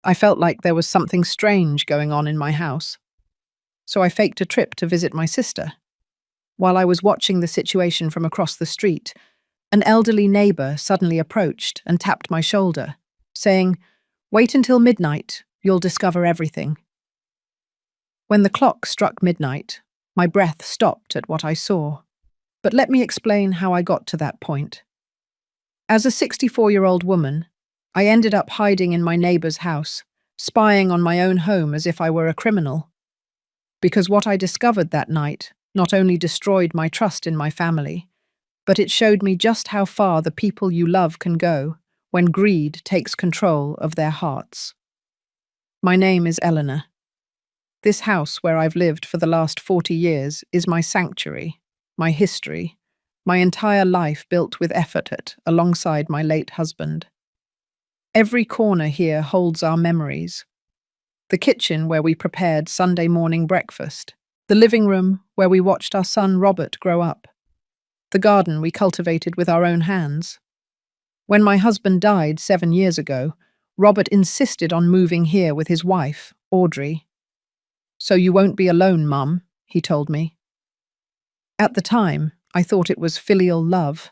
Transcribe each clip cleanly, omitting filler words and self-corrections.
I felt like there was something strange going on in my house, so I faked a trip to visit my sister. While I was watching the situation from across the street, an elderly neighbor suddenly approached and tapped my shoulder, saying, "Wait until midnight, you'll discover everything." When the clock struck midnight, my breath stopped at what I saw. But let me explain how I got to that point. As a 64-year-old woman, I ended up hiding in my neighbor's house, spying on my own home as if I were a criminal. Because what I discovered that night not only destroyed my trust in my family, but it showed me just how far the people you love can go when greed takes control of their hearts. My name is Eleanor. This house where I've lived for the last 40 years is my sanctuary, my history, my entire life built with effort alongside my late husband. Every corner here holds our memories. The kitchen where we prepared Sunday morning breakfast, the living room where we watched our son Robert grow up, the garden we cultivated with our own hands. When my husband died 7 years ago, Robert insisted on moving here with his wife, Audrey. "So you won't be alone, Mum," he told me. At the time, I thought it was filial love.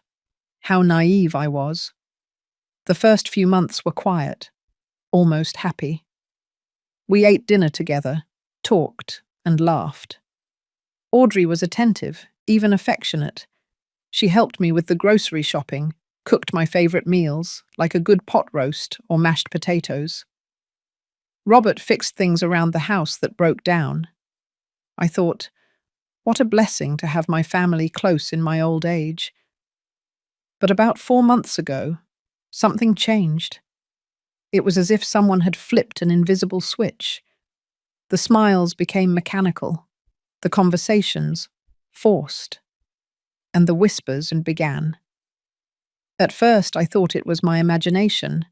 How naive I was. The first few months were quiet, almost happy. We ate dinner together, talked, and laughed. Audrey was attentive, even affectionate. She helped me with the grocery shopping, cooked my favorite meals, like a good pot roast or mashed potatoes. Robert fixed things around the house that broke down. I thought, what a blessing to have my family close in my old age. But about 4 months ago, something changed. It was as if someone had flipped an invisible switch. The smiles became mechanical, the conversations forced, and the whispers began. At first, I thought it was my imagination,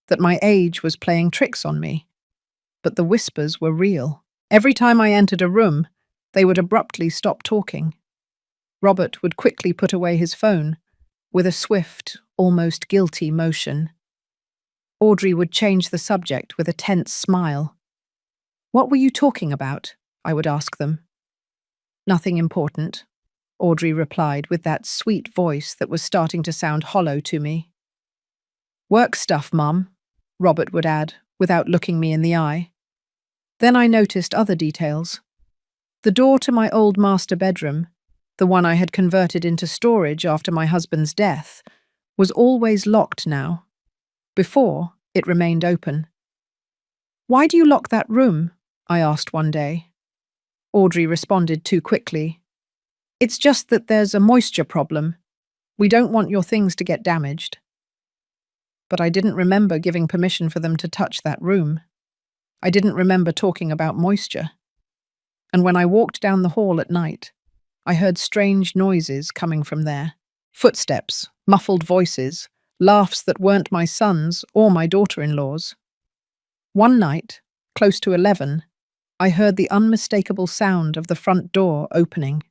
that my age was playing tricks on me. But the whispers were real. Every time I entered a room, they would abruptly stop talking. Robert would quickly put away his phone, with a swift, almost guilty motion. Audrey would change the subject with a tense smile. "What were you talking about?" I would ask them. "Nothing important," Audrey replied with that sweet voice that was starting to sound hollow to me. "Work stuff, Mum," Robert would add, without looking me in the eye. Then I noticed other details. The door to my old master bedroom, the one I had converted into storage after my husband's death, was always locked now. Before, it remained open. "Why do you lock that room?" I asked one day. Audrey responded too quickly. "It's just that there's a moisture problem. We don't want your things to get damaged." But I didn't remember giving permission for them to touch that room. I didn't remember talking about moisture. And when I walked down the hall at night, I heard strange noises coming from there. Footsteps, muffled voices, laughs that weren't my son's or my daughter-in-law's. One night, close to 11, I heard the unmistakable sound of the front door opening.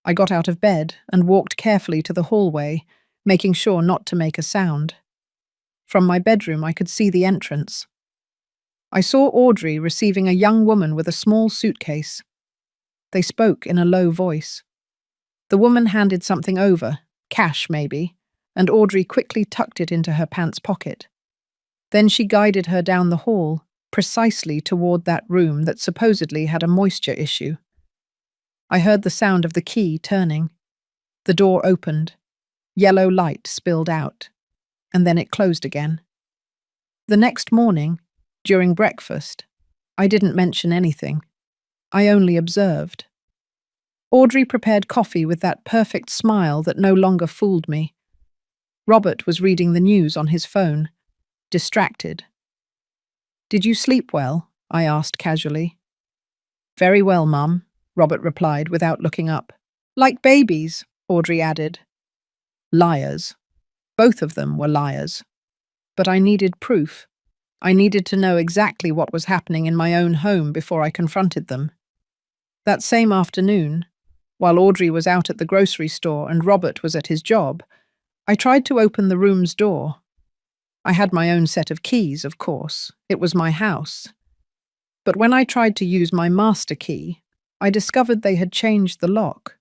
I got out of bed and walked carefully to the hallway, making sure not to make a sound. From my bedroom, I could see the entrance. I saw Audrey receiving a young woman with a small suitcase. They spoke in a low voice. The woman handed something over, cash maybe, and Audrey quickly tucked it into her pants pocket. Then she guided her down the hall, precisely toward that room that supposedly had a moisture issue. I heard the sound of the key turning. The door opened. Yellow light spilled out, and then it closed again. The next morning, during breakfast, I didn't mention anything. I only observed. Audrey prepared coffee with that perfect smile that no longer fooled me. Robert was reading the news on his phone, distracted. "Did you sleep well?" I asked casually. "Very well, Mum," Robert replied without looking up. "Like babies," Audrey added. Liars. Both of them were liars. But I needed proof. I needed to know exactly what was happening in my own home before I confronted them. That same afternoon, while Audrey was out at the grocery store and Robert was at his job, I tried to open the room's door. I had my own set of keys, of course. It was my house. But when I tried to use my master key, I discovered they had changed the lock.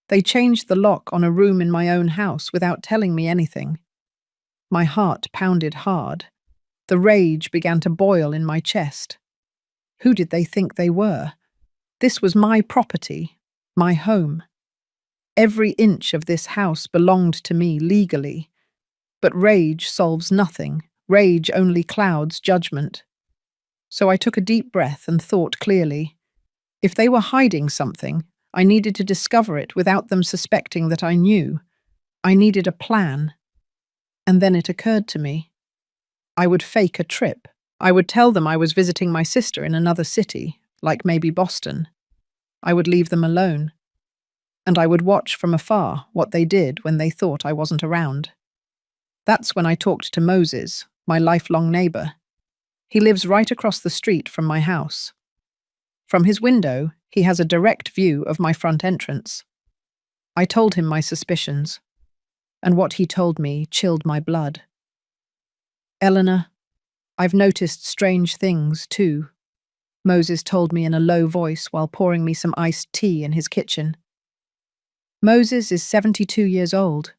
They changed the lock on a room in my own house without telling me anything. My heart pounded hard. The rage began to boil in my chest. Who did they think they were? This was my property, my home. Every inch of this house belonged to me legally. But rage solves nothing. Rage only clouds judgment. So I took a deep breath and thought clearly. If they were hiding something, I needed to discover it without them suspecting that I knew. I needed a plan. And then it occurred to me. I would fake a trip. I would tell them I was visiting my sister in another city, like maybe Boston. I would leave them alone. And I would watch from afar what they did when they thought I wasn't around. That's when I talked to Moses, my lifelong neighbor. He lives right across the street from my house. From his window, he has a direct view of my front entrance. I told him my suspicions, and what he told me chilled my blood. Eleanor, I've noticed strange things, too, Moses told me in a low voice while pouring me some iced tea in his kitchen. Moses is 72 years old.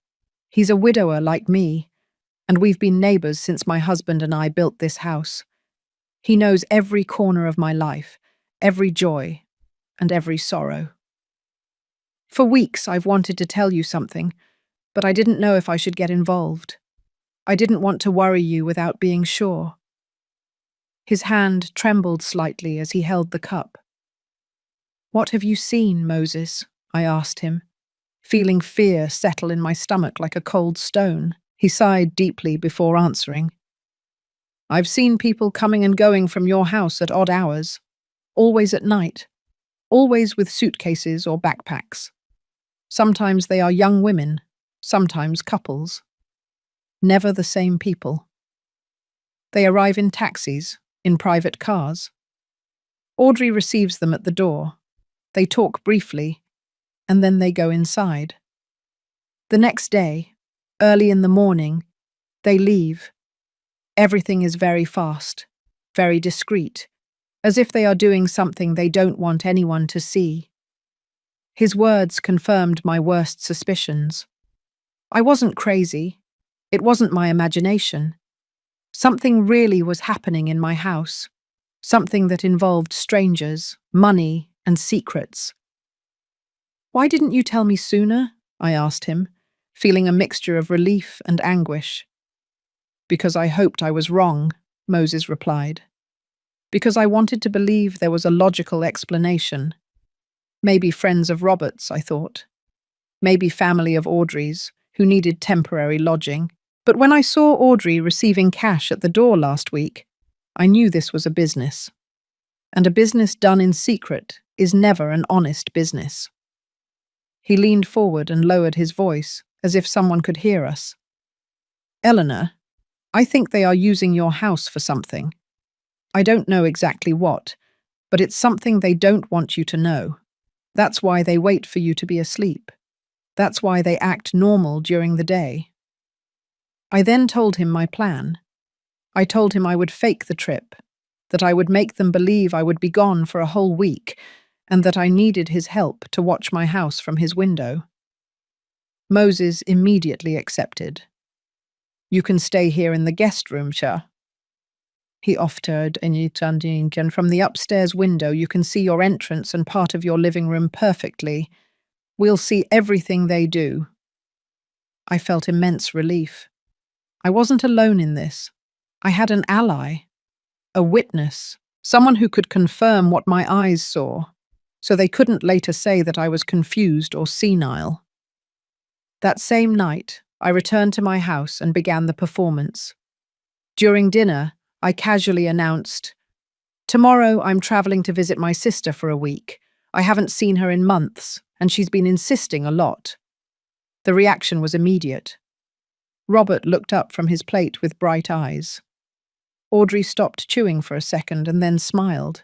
He's a widower like me, and we've been neighbors since my husband and I built this house. He knows every corner of my life, every joy, and every sorrow. For weeks I've wanted to tell you something, but I didn't know if I should get involved. I didn't want to worry you without being sure. His hand trembled slightly as he held the cup. What have you seen, Moses? I asked him, feeling fear settle in my stomach like a cold stone. He sighed deeply before answering. I've seen people coming and going from your house at odd hours, always at night, always with suitcases or backpacks. Sometimes they are young women, sometimes couples. Never the same people. They arrive in taxis, in private cars. Audrey receives them at the door. They talk briefly, and then they go inside. The next day, early in the morning, they leave. Everything is very fast, very discreet, as if they are doing something they don't want anyone to see. His words confirmed my worst suspicions. I wasn't crazy. It wasn't my imagination. Something really was happening in my house. Something that involved strangers, money, and secrets. Why didn't you tell me sooner? I asked him, feeling a mixture of relief and anguish. Because I hoped I was wrong, Moses replied. Because I wanted to believe there was a logical explanation. Maybe friends of Robert's, I thought. Maybe family of Audrey's, who needed temporary lodging. But when I saw Audrey receiving cash at the door last week, I knew this was a business. And a business done in secret is never an honest business. He leaned forward and lowered his voice, as if someone could hear us. Eleanor, I think they are using your house for something. I don't know exactly what, but it's something they don't want you to know. That's why they wait for you to be asleep. That's why they act normal during the day. I then told him my plan. I told him I would fake the trip, that I would make them believe I would be gone for a whole week, and that I needed his help to watch my house from his window. Moses immediately accepted. You can stay here in the guest room, Cha. He offered, and from the upstairs window you can see your entrance and part of your living room perfectly. We'll see everything they do. I felt immense relief. I wasn't alone in this. I had an ally, a witness, someone who could confirm what my eyes saw, so they couldn't later say that I was confused or senile. That same night, I returned to my house and began the performance. During dinner, I casually announced, "Tomorrow I'm traveling to visit my sister for a week. I haven't seen her in months, and she's been insisting a lot." The reaction was immediate. Robert looked up from his plate with bright eyes. Audrey stopped chewing for a second and then smiled.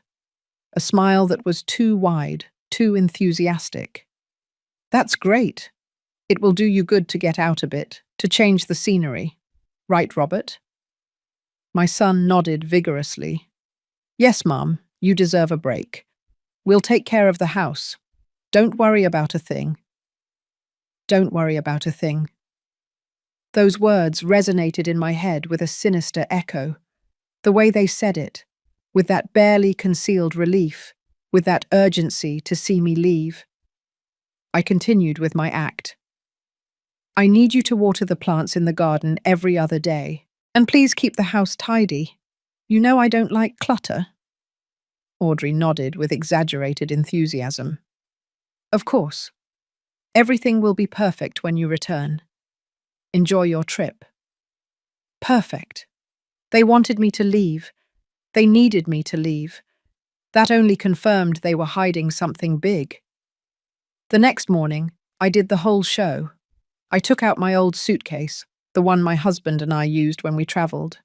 A smile that was too wide, too enthusiastic. That's great. It will do you good to get out a bit, to change the scenery. Right, Robert? My son nodded vigorously. Yes, Mom, you deserve a break. We'll take care of the house. Don't worry about a thing. Don't worry about a thing. Those words resonated in my head with a sinister echo. The way they said it, with that barely concealed relief, with that urgency to see me leave. I continued with my act. I need you to water the plants in the garden every other day. And please keep the house tidy. You know I don't like clutter. Audrey nodded with exaggerated enthusiasm. Of course. Everything will be perfect when you return. Enjoy your trip. Perfect. They wanted me to leave. They needed me to leave. That only confirmed they were hiding something big. The next morning, I did the whole show. I took out my old suitcase, the one my husband and I used when we travelled.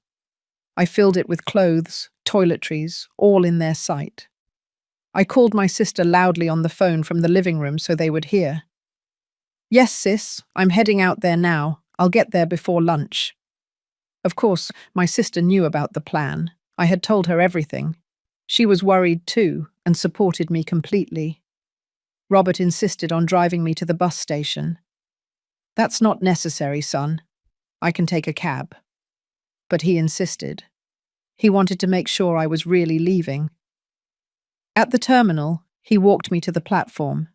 I filled it with clothes, toiletries, all in their sight. I called my sister loudly on the phone from the living room so they would hear. Yes, sis, I'm heading out there now. I'll get there before lunch. Of course, my sister knew about the plan. I had told her everything. She was worried too and supported me completely. Robert insisted on driving me to the bus station. That's not necessary, son. I can take a cab. But he insisted. He wanted to make sure I was really leaving. At the terminal, he walked me to the platform.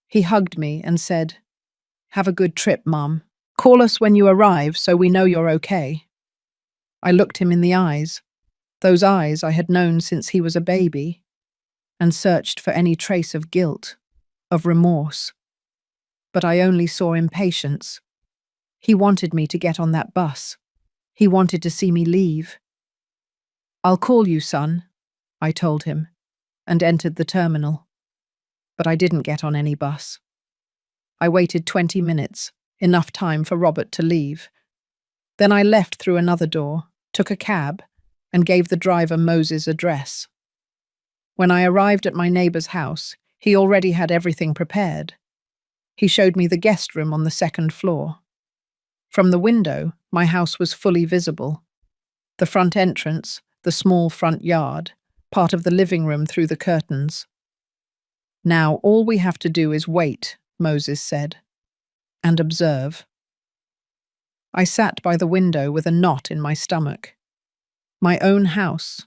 He hugged me and said, Have a good trip, Mum. Call us when you arrive so we know you're okay. I looked him in the eyes, those eyes I had known since he was a baby, and searched for any trace of guilt, of remorse. But I only saw impatience. He wanted me to get on that bus. He wanted to see me leave. I'll call you, son, I told him, and entered the terminal. But I didn't get on any bus. I waited 20 minutes, enough time for Robert to leave. Then I left through another door, took a cab, and gave the driver Moses' address. When I arrived at my neighbour's house, he already had everything prepared. He showed me the guest room on the second floor. From the window, my house was fully visible. The front entrance, the small front yard, part of the living room through the curtains. Now all we have to do is wait, Moses said, and observe. I sat by the window with a knot in my stomach. My own house,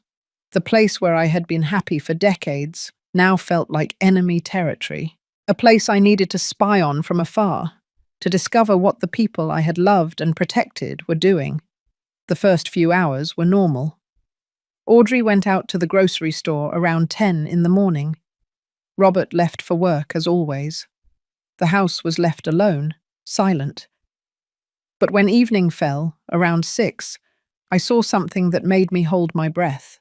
the place where I had been happy for decades, now felt like enemy territory, a place I needed to spy on from afar, to discover what the people I had loved and protected were doing. The first few hours were normal. Audrey went out to the grocery store around 10 in the morning. Robert left for work as always. The house was left alone, silent. But when evening fell, around 6, I saw something that made me hold my breath.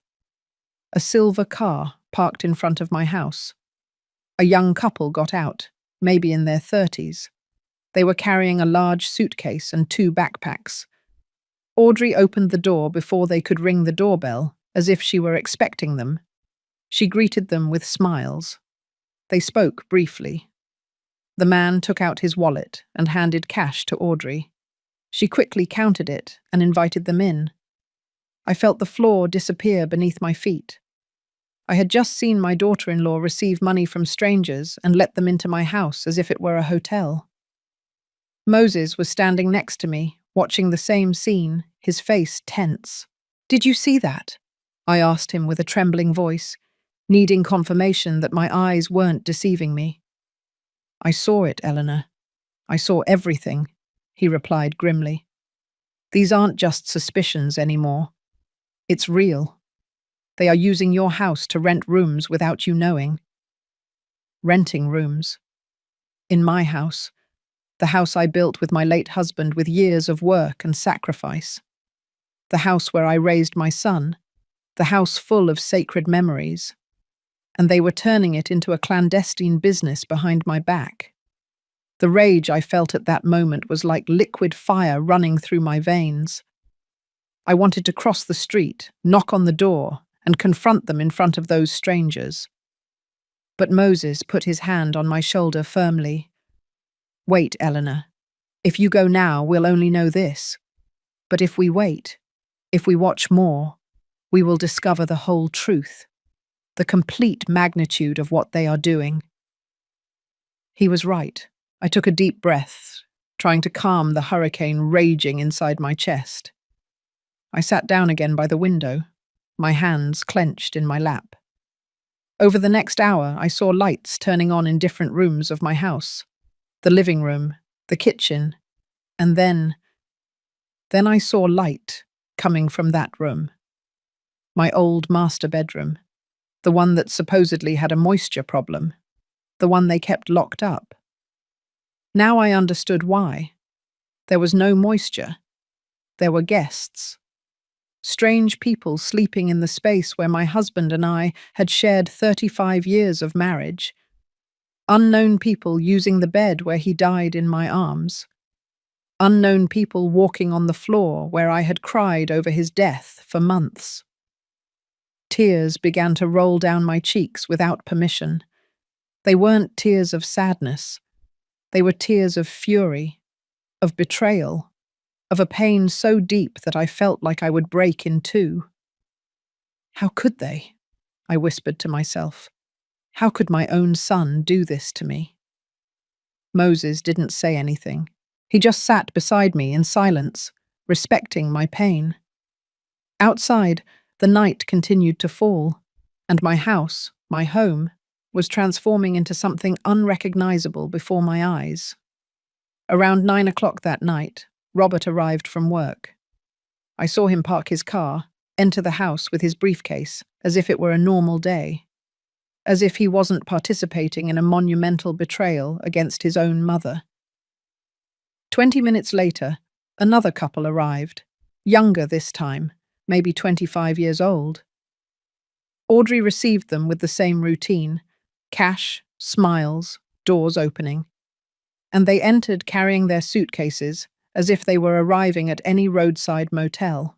A silver car parked in front of my house. A young couple got out, maybe in their 30s. They were carrying a large suitcase and 2 backpacks. Audrey opened the door before they could ring the doorbell, as if she were expecting them. She greeted them with smiles. They spoke briefly. The man took out his wallet and handed cash to Audrey. She quickly counted it and invited them in. I felt the floor disappear beneath my feet. I had just seen my daughter-in-law receive money from strangers and let them into my house as if it were a hotel. Moses was standing next to me, watching the same scene, his face tense. "Did you see that?" I asked him with a trembling voice, needing confirmation that my eyes weren't deceiving me. "I saw it, Eleanor. I saw everything," he replied grimly. "These aren't just suspicions anymore. It's real. They are using your house to rent rooms without you knowing." Renting rooms. In my house. The house I built with my late husband with years of work and sacrifice. The house where I raised my son. The house full of sacred memories. And they were turning it into a clandestine business behind my back. The rage I felt at that moment was like liquid fire running through my veins. I wanted to cross the street, knock on the door, and confront them in front of those strangers. But Moses put his hand on my shoulder firmly. "Wait, Eleanor. If you go now, we'll only know this. But if we wait, If we watch more, we will discover the whole truth, the complete magnitude of what they are doing. He was right. I took a deep breath, trying to calm the hurricane raging inside my chest. I sat down again by the window, my hands clenched in my lap. Over the next hour, I saw lights turning on in different rooms of my house. The living room, the kitchen, and then I saw light coming from that room. My old master bedroom, the one that supposedly had a moisture problem, the one they kept locked up. Now I understood why. There was no moisture. There were guests. Strange people sleeping in the space where my husband and I had shared 35 years of marriage. Unknown people using the bed where he died in my arms. Unknown people walking on the floor where I had cried over his death for months. Tears began to roll down my cheeks without permission. They weren't tears of sadness. They were tears of fury, of betrayal, of a pain so deep that I felt like I would break in two. How could they? I whispered to myself. How could my own son do this to me? Moses didn't say anything. He just sat beside me in silence, respecting my pain. Outside, the night continued to fall, and my house, my home, was transforming into something unrecognizable before my eyes. Around 9 o'clock that night, Robert arrived from work. I saw him park his car, enter the house with his briefcase, as if it were a normal day. As if he wasn't participating in a monumental betrayal against his own mother. 20 minutes later, another couple arrived, younger this time, maybe 25 years old. Audrey received them with the same routine, cash, smiles, doors opening. And they entered carrying their suitcases, as if they were arriving at any roadside motel.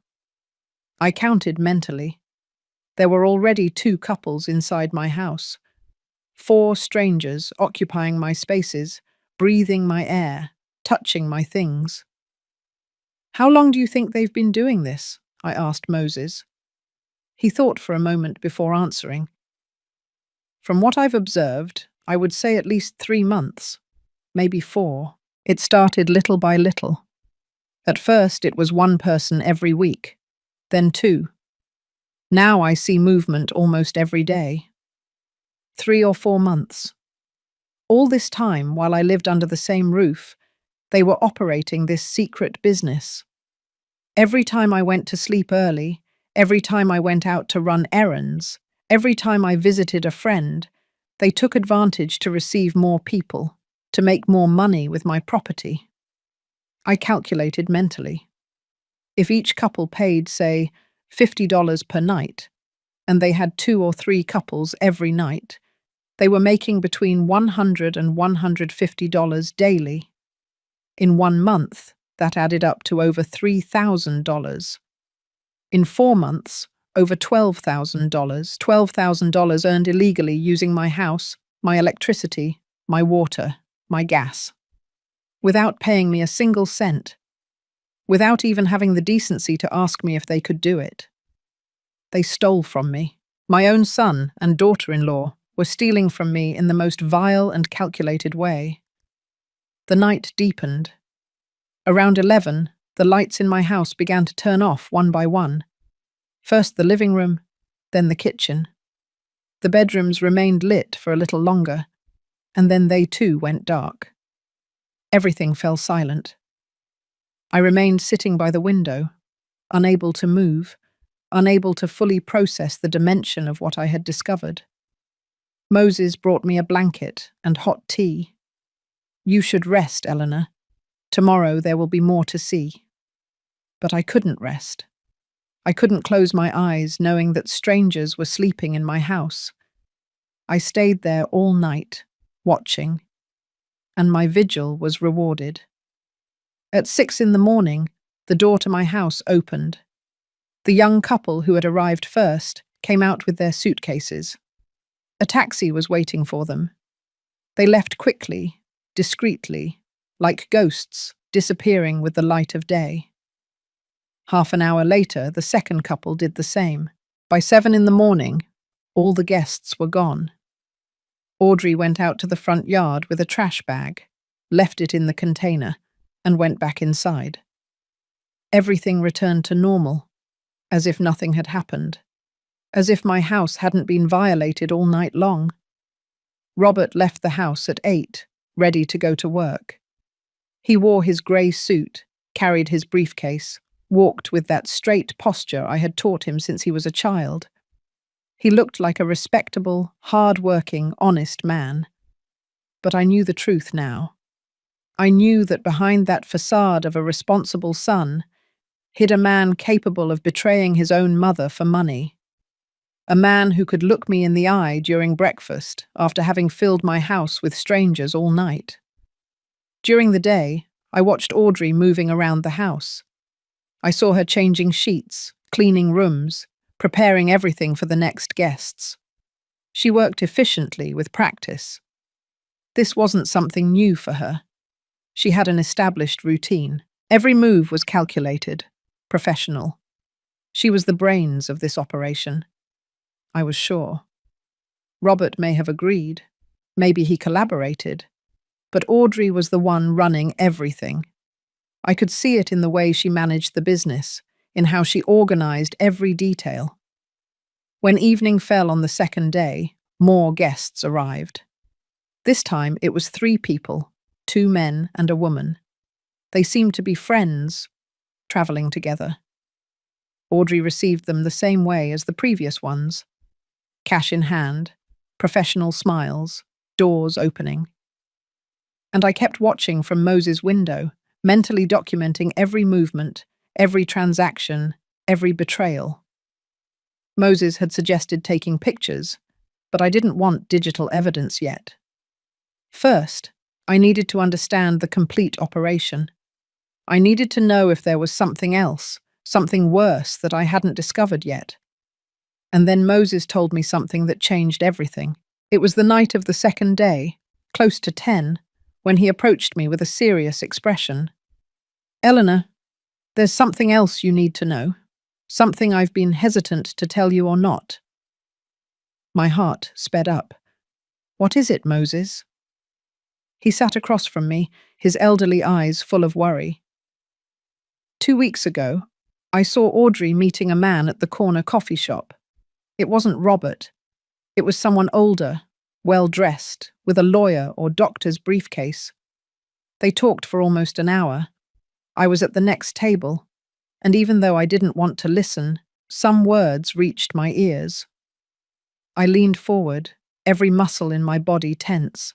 I counted mentally. There were already 2 couples inside my house. 4 strangers occupying my spaces, breathing my air, touching my things. How long do you think they've been doing this? I asked Moses. He thought for a moment before answering. From what I've observed, I would say at least 3 months, maybe 4. It started little by little. At first, it was 1 person every week, then 2. Now I see movement almost every day. 3 or 4 months. All this time, while I lived under the same roof, they were operating this secret business. Every time I went to sleep early, every time I went out to run errands, every time I visited a friend, they took advantage to receive more people, to make more money with my property. I calculated mentally. If each couple paid, say, $50 per night, and they had 2 or 3 couples every night, they were making between $100 and $150 daily. In 1 month, that added up to over $3,000. In 4 months, over $12,000. $12,000 earned illegally using my house, my electricity, my water, my gas. Without paying me a single cent. Without even having the decency to ask me if they could do it. They stole from me. My own son and daughter-in-law were stealing from me in the most vile and calculated way. The night deepened. Around 11, the lights in my house began to turn off one by one. First the living room, then the kitchen. The bedrooms remained lit for a little longer, and then they too went dark. Everything fell silent. I remained sitting by the window, unable to move, unable to fully process the dimension of what I had discovered. Moses brought me a blanket and hot tea. You should rest, Eleanor. Tomorrow there will be more to see. But I couldn't rest. I couldn't close my eyes knowing that strangers were sleeping in my house. I stayed there all night, watching, and my vigil was rewarded. At 6 in the morning, the door to my house opened. The young couple who had arrived first came out with their suitcases. A taxi was waiting for them. They left quickly, discreetly, like ghosts disappearing with the light of day. Half an hour later, the second couple did the same. By 7 in the morning, all the guests were gone. Audrey went out to the front yard with a trash bag, left it in the container, and went back inside. Everything returned to normal, as if nothing had happened, as if my house hadn't been violated all night long. Robert left the house at 8, ready to go to work. He wore his grey suit, carried his briefcase, walked with that straight posture I had taught him since he was a child. He looked like a respectable, hard-working, honest man. But I knew the truth now. I knew that behind that facade of a responsible son hid a man capable of betraying his own mother for money. A man who could look me in the eye during breakfast after having filled my house with strangers all night. During the day, I watched Audrey moving around the house. I saw her changing sheets, cleaning rooms, preparing everything for the next guests. She worked efficiently with practice. This wasn't something new for her. She had an established routine. Every move was calculated, professional. She was the brains of this operation. I was sure. Robert may have agreed. Maybe he collaborated. But Audrey was the one running everything. I could see it in the way she managed the business, in how she organized every detail. When evening fell on the second day, more guests arrived. This time it was 3 people, 2 men and a woman. They seemed to be friends, traveling together. Audrey received them the same way as the previous ones. Cash in hand, professional smiles, doors opening. And I kept watching from Moses' window, mentally documenting every movement, every transaction, every betrayal. Moses had suggested taking pictures, but I didn't want digital evidence yet. First, I needed to understand the complete operation. I needed to know if there was something else, something worse that I hadn't discovered yet. And then Moses told me something that changed everything. It was the night of the second day, close to 10, when he approached me with a serious expression. "Eleanor, there's something else you need to know. Something I've been hesitant to tell you or not." My heart sped up. "What is it, Moses?" He sat across from me, his elderly eyes full of worry. 2 weeks ago, I saw Audrey meeting a man at the corner coffee shop. It wasn't Robert. It was someone older, well-dressed, with a lawyer or doctor's briefcase. They talked for almost an hour. I was at the next table, and even though I didn't want to listen, some words reached my ears. I leaned forward, every muscle in my body tense.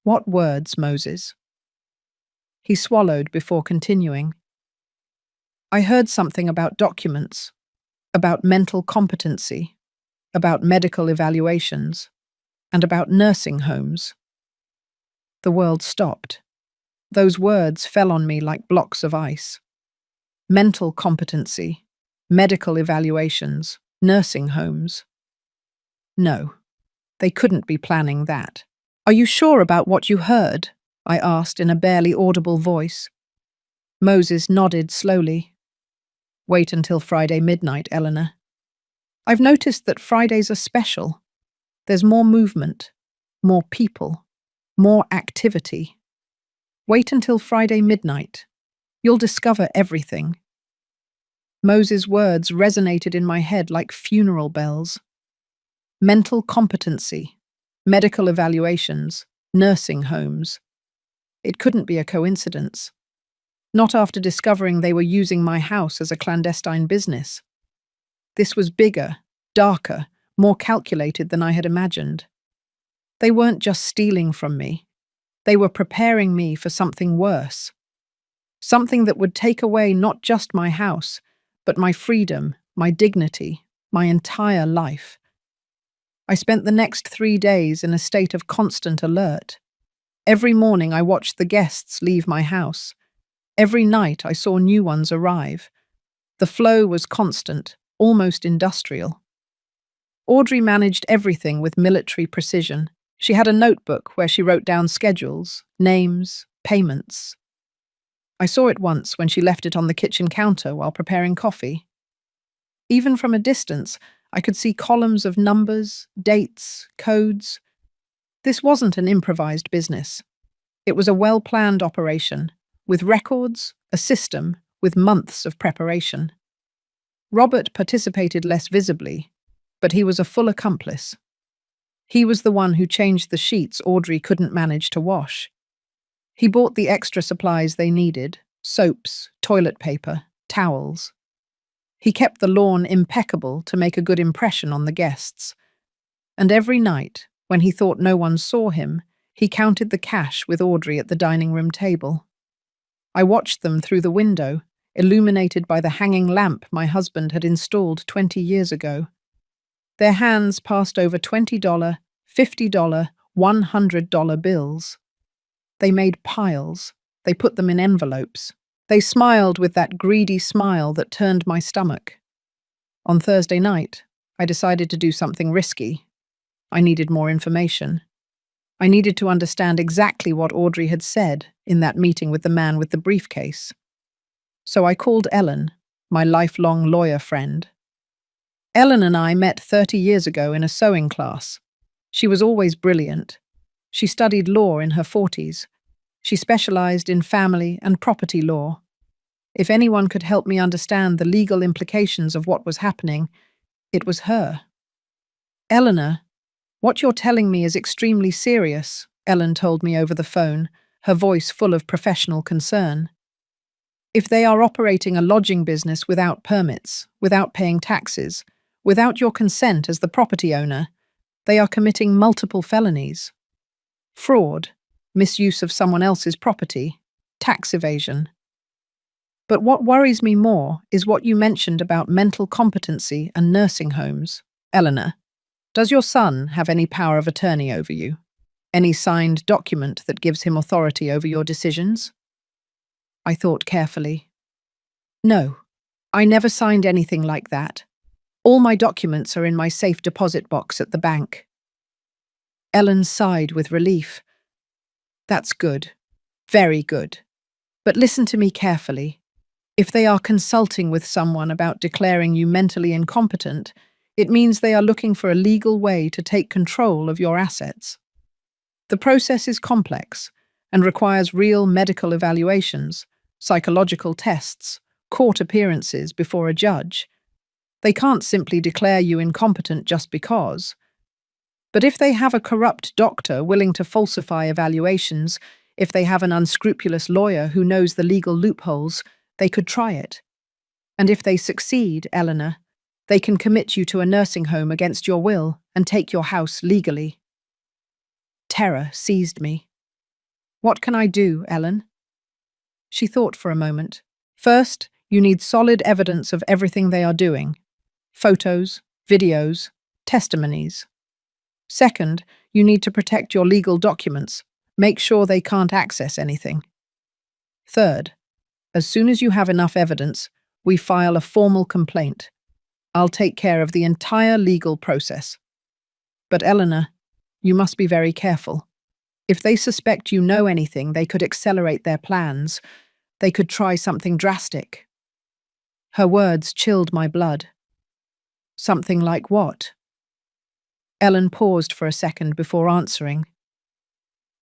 "What words, Moses?" He swallowed before continuing. "I heard something about documents, about mental competency, about medical evaluations, and about nursing homes." The world stopped. Those words fell on me like blocks of ice. Mental competency, medical evaluations, nursing homes. No, they couldn't be planning that. "Are you sure about what you heard?" I asked in a barely audible voice. Moses nodded slowly. "Wait until Friday midnight, Eleanor. I've noticed that Fridays are special. There's more movement, more people, more activity. Wait until Friday midnight. You'll discover everything." Moses' words resonated in my head like funeral bells. Mental competency, medical evaluations, nursing homes. It couldn't be a coincidence. Not after discovering they were using my house as a clandestine business. This was bigger, darker, more calculated than I had imagined. They weren't just stealing from me. They were preparing me for something worse. Something that would take away not just my house, but my freedom, my dignity, my entire life. I spent the next 3 days in a state of constant alert. Every morning I watched the guests leave my house. Every night I saw new ones arrive. The flow was constant, almost industrial. Audrey managed everything with military precision. She had a notebook where she wrote down schedules, names, payments. I saw it once when she left it on the kitchen counter while preparing coffee. Even from a distance, I could see columns of numbers, dates, codes. This wasn't an improvised business. It was a well-planned operation, with records, a system, with months of preparation. Robert participated less visibly, but he was a full accomplice. He was the one who changed the sheets Audrey couldn't manage to wash. He bought the extra supplies they needed: soaps, toilet paper, towels. He kept the lawn impeccable to make a good impression on the guests. And every night, when he thought no one saw him, he counted the cash with Audrey at the dining room table. I watched them through the window, illuminated by the hanging lamp my husband had installed 20 years ago. Their hands passed over $20, $50, $100 bills. They made piles. They put them in envelopes. They smiled with that greedy smile that turned my stomach. On Thursday night, I decided to do something risky. I needed more information. I needed to understand exactly what Audrey had said in that meeting with the man with the briefcase. So I called Ellen, my lifelong lawyer friend. Ellen and I met 30 years ago in a sewing class. She was always brilliant. She studied law in her 40s. She specialized in family and property law. If anyone could help me understand the legal implications of what was happening, it was her. "Eleanor, what you're telling me is extremely serious," Ellen told me over the phone, her voice full of professional concern. "If they are operating a lodging business without permits, without paying taxes, without your consent as the property owner, they are committing multiple felonies: fraud, misuse of someone else's property, tax evasion. But what worries me more is what you mentioned about mental competency and nursing homes. Eleanor, does your son have any power of attorney over you? Any signed document that gives him authority over your decisions?" I thought carefully. "No, I never signed anything like that. All my documents are in my safe deposit box at the bank." Ellen sighed with relief. "That's good. Very good. But listen to me carefully. If they are consulting with someone about declaring you mentally incompetent, it means they are looking for a legal way to take control of your assets. The process is complex and requires real medical evaluations, psychological tests, court appearances before a judge. They can't simply declare you incompetent just because. But if they have a corrupt doctor willing to falsify evaluations, if they have an unscrupulous lawyer who knows the legal loopholes, they could try it. And if they succeed, Eleanor, they can commit you to a nursing home against your will and take your house legally." Terror seized me. "What can I do, Ellen?" She thought for a moment. "First, you need solid evidence of everything they are doing. Photos, videos, testimonies. Second, you need to protect your legal documents. Make sure they can't access anything. Third, as soon as you have enough evidence, we file a formal complaint. I'll take care of the entire legal process. But Eleanor, you must be very careful. If they suspect you know anything, they could accelerate their plans. They could try something drastic." Her words chilled my blood. "Something like what?" Ellen paused for a second before answering.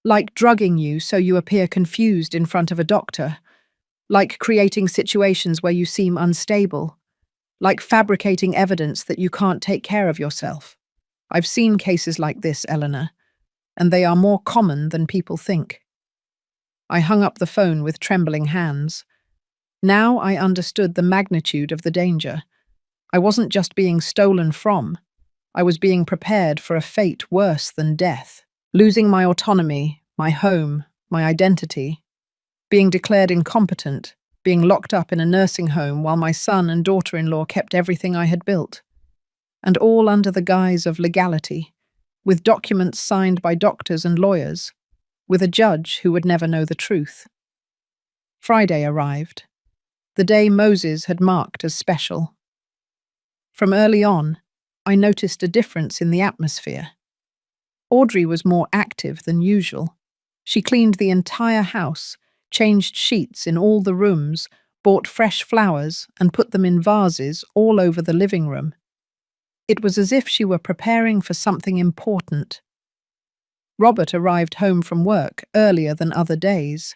"Like drugging you so you appear confused in front of a doctor. Like creating situations where you seem unstable. Like fabricating evidence that you can't take care of yourself. I've seen cases like this, Eleanor, and they are more common than people think." I hung up the phone with trembling hands. Now I understood the magnitude of the danger. I wasn't just being stolen from. I was being prepared for a fate worse than death. Losing my autonomy, my home, my identity. Being declared incompetent, being locked up in a nursing home while my son and daughter-in-law kept everything I had built. And all under the guise of legality, with documents signed by doctors and lawyers, with a judge who would never know the truth. Friday arrived, the day Moses had marked as special. From early on, I noticed a difference in the atmosphere. Audrey was more active than usual. She cleaned the entire house, changed sheets in all the rooms, bought fresh flowers, and put them in vases all over the living room. It was as if she were preparing for something important. Robert arrived home from work earlier than other days.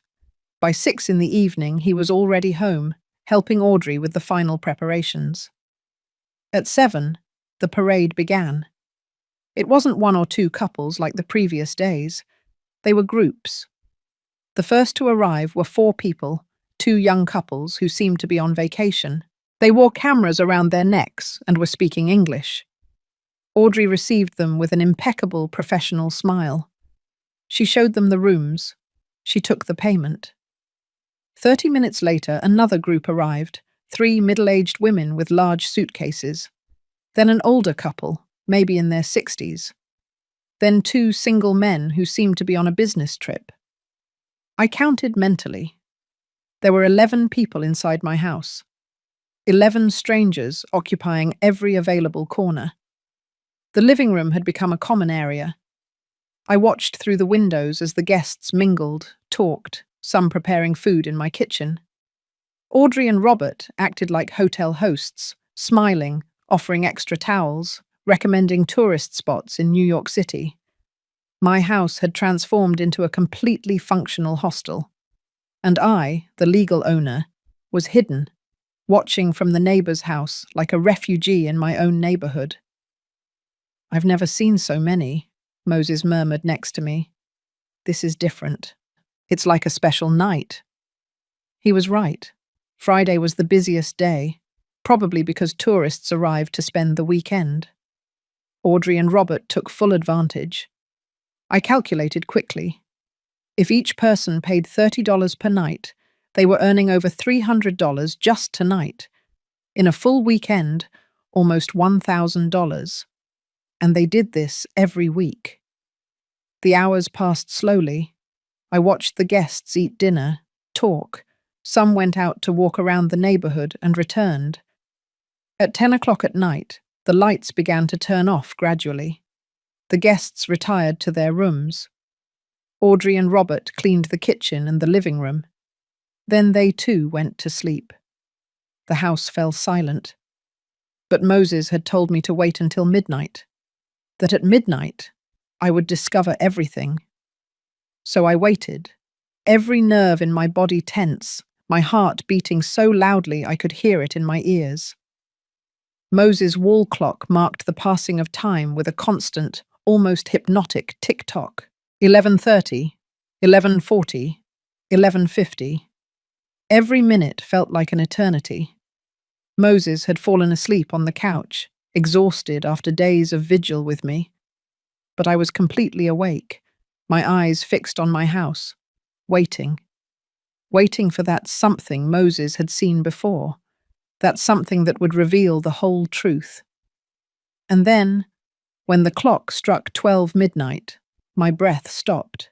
By 6 in the evening, he was already home, helping Audrey with the final preparations. At 7, the parade began. It wasn't one or two couples like the previous days. They were groups. The first to arrive were 4 people, 2 young couples who seemed to be on vacation. They wore cameras around their necks and were speaking English. Audrey received them with an impeccable professional smile. She showed them the rooms. She took the payment. 30 minutes later, another group arrived, 3 middle-aged women with large suitcases. Then an older couple, maybe in their 60s. Then 2 single men who seemed to be on a business trip. I counted mentally. There were 11 people inside my house. 11 strangers occupying every available corner. The living room had become a common area. I watched through the windows as the guests mingled, talked, some preparing food in my kitchen. Audrey and Robert acted like hotel hosts, smiling, offering extra towels, recommending tourist spots in New York City. My house had transformed into a completely functional hostel. And I, the legal owner, was hidden, watching from the neighbor's house like a refugee in my own neighborhood. "I've never seen so many," Moses murmured next to me. "This is different. It's like a special night." He was right. Friday was the busiest day, probably because tourists arrived to spend the weekend. Audrey and Robert took full advantage. I calculated quickly. If each person paid $30 per night, they were earning over $300 just tonight. In a full weekend, almost $1,000. And they did this every week. The hours passed slowly. I watched the guests eat dinner, talk. Some went out to walk around the neighborhood and returned. At 10 o'clock at night, the lights began to turn off gradually. The guests retired to their rooms. Audrey and Robert cleaned the kitchen and the living room. Then they too went to sleep. The house fell silent. But Moses had told me to wait until midnight. That at midnight, I would discover everything. So I waited, every nerve in my body tense, my heart beating so loudly I could hear it in my ears. Moses' wall clock marked the passing of time with a constant, almost hypnotic tick-tock. 11:30, 11:40, 11:50. Every minute felt like an eternity. Moses had fallen asleep on the couch, exhausted after days of vigil with me. But I was completely awake, my eyes fixed on my house, waiting for that something Moses had seen before, that something that would reveal the whole truth. And then, when the clock struck 12 midnight, my breath stopped.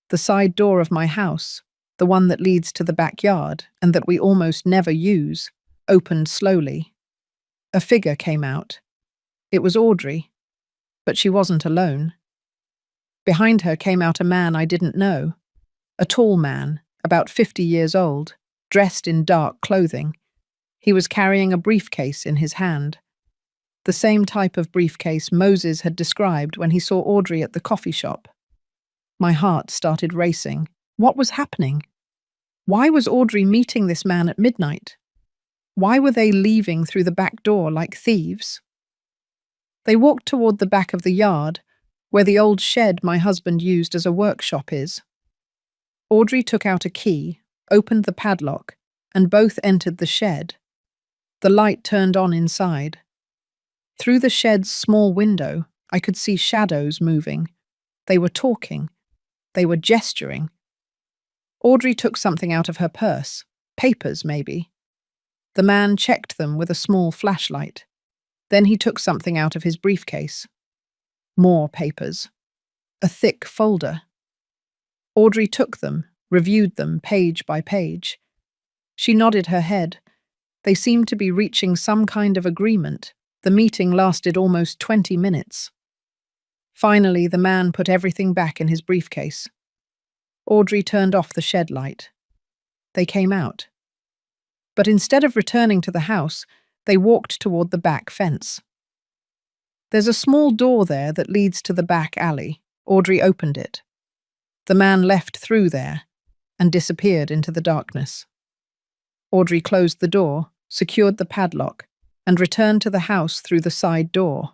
The side door of my house, the one that leads to the backyard and that we almost never use, opened slowly. A figure came out. It was Audrey, but she wasn't alone. Behind her came out a man I didn't know, a tall man, about 50 years old, dressed in dark clothing. He was carrying a briefcase in his hand. The same type of briefcase Moses had described when he saw Audrey at the coffee shop. My heart started racing. What was happening? Why was Audrey meeting this man at midnight? Why were they leaving through the back door like thieves? They walked toward the back of the yard, where the old shed my husband used as a workshop is. Audrey took out a key, opened the padlock, and both entered the shed. The light turned on inside. Through the shed's small window, I could see shadows moving. They were talking. They were gesturing. Audrey took something out of her purse, papers maybe. The man checked them with a small flashlight. Then he took something out of his briefcase. More papers. A thick folder. Audrey took them, reviewed them page by page. She nodded her head. They seemed to be reaching some kind of agreement. The meeting lasted almost 20 minutes. Finally, the man put everything back in his briefcase. Audrey turned off the shed light. They came out. But instead of returning to the house, they walked toward the back fence. There's a small door there that leads to the back alley. Audrey opened it. The man left through there and disappeared into the darkness. Audrey closed the door, secured the padlock, and returned to the house through the side door.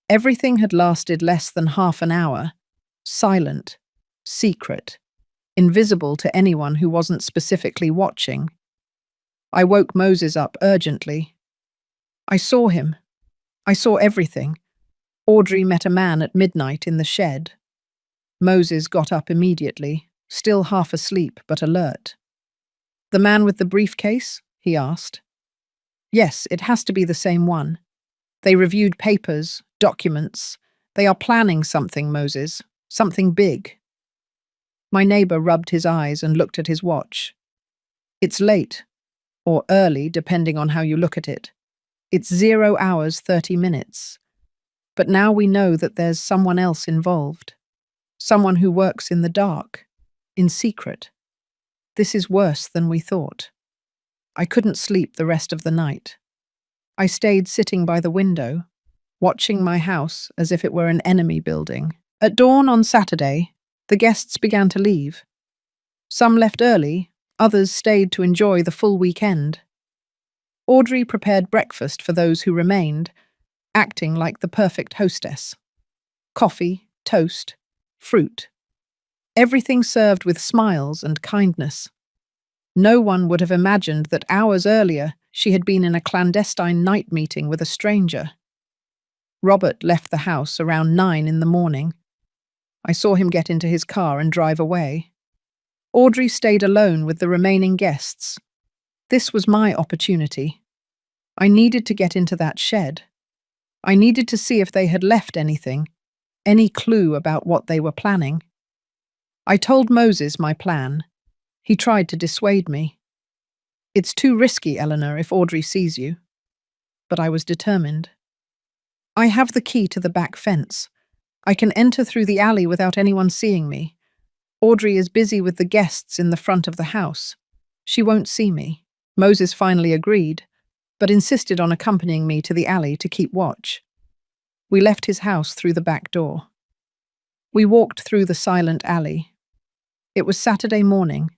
Everything had lasted less than half an hour, silent, secret, invisible to anyone who wasn't specifically watching. I woke Moses up urgently. I saw him. I saw everything. Audrey met a man at midnight in the shed. Moses got up immediately, still half asleep but alert. "The man with the briefcase?" he asked. "Yes, it has to be the same one. They reviewed papers, documents. They are planning something, Moses. Something big." My neighbor rubbed his eyes and looked at his watch. "It's late, or early, depending on how you look at it. It's 0 hours 30 minutes. But now we know that there's someone else involved. Someone who works in the dark, in secret. This is worse than we thought." I couldn't sleep the rest of the night. I stayed sitting by the window, watching my house as if it were an enemy building. At dawn on Saturday, the guests began to leave. Some left early, others stayed to enjoy the full weekend. Audrey prepared breakfast for those who remained, acting like the perfect hostess. Coffee, toast, fruit. Everything served with smiles and kindness. No one would have imagined that hours earlier she had been in a clandestine night meeting with a stranger. Robert left the house around 9 in the morning. I saw him get into his car and drive away. Audrey stayed alone with the remaining guests. This was my opportunity. I needed to get into that shed. I needed to see if they had left anything, any clue about what they were planning. I told Moses my plan. He tried to dissuade me. "It's too risky, Eleanor, if Audrey sees you." But I was determined. "I have the key to the back fence. I can enter through the alley without anyone seeing me. Audrey is busy with the guests in the front of the house. She won't see me." Moses finally agreed, but insisted on accompanying me to the alley to keep watch. We left his house through the back door. We walked through the silent alley. It was Saturday morning,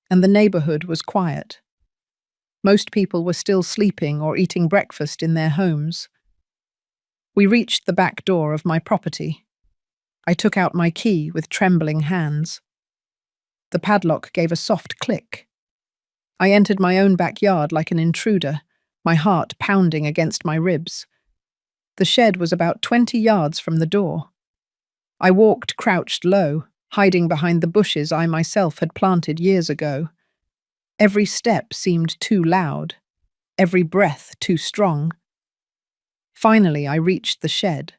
and the neighborhood was quiet. Most people were still sleeping or eating breakfast in their homes. We reached the back door of my property. I took out my key with trembling hands. The padlock gave a soft click. I entered my own backyard like an intruder, my heart pounding against my ribs. The shed was about 20 yards from the door. I walked crouched low, hiding behind the bushes I myself had planted years ago. Every step seemed too loud, every breath too strong. Finally, I reached the shed.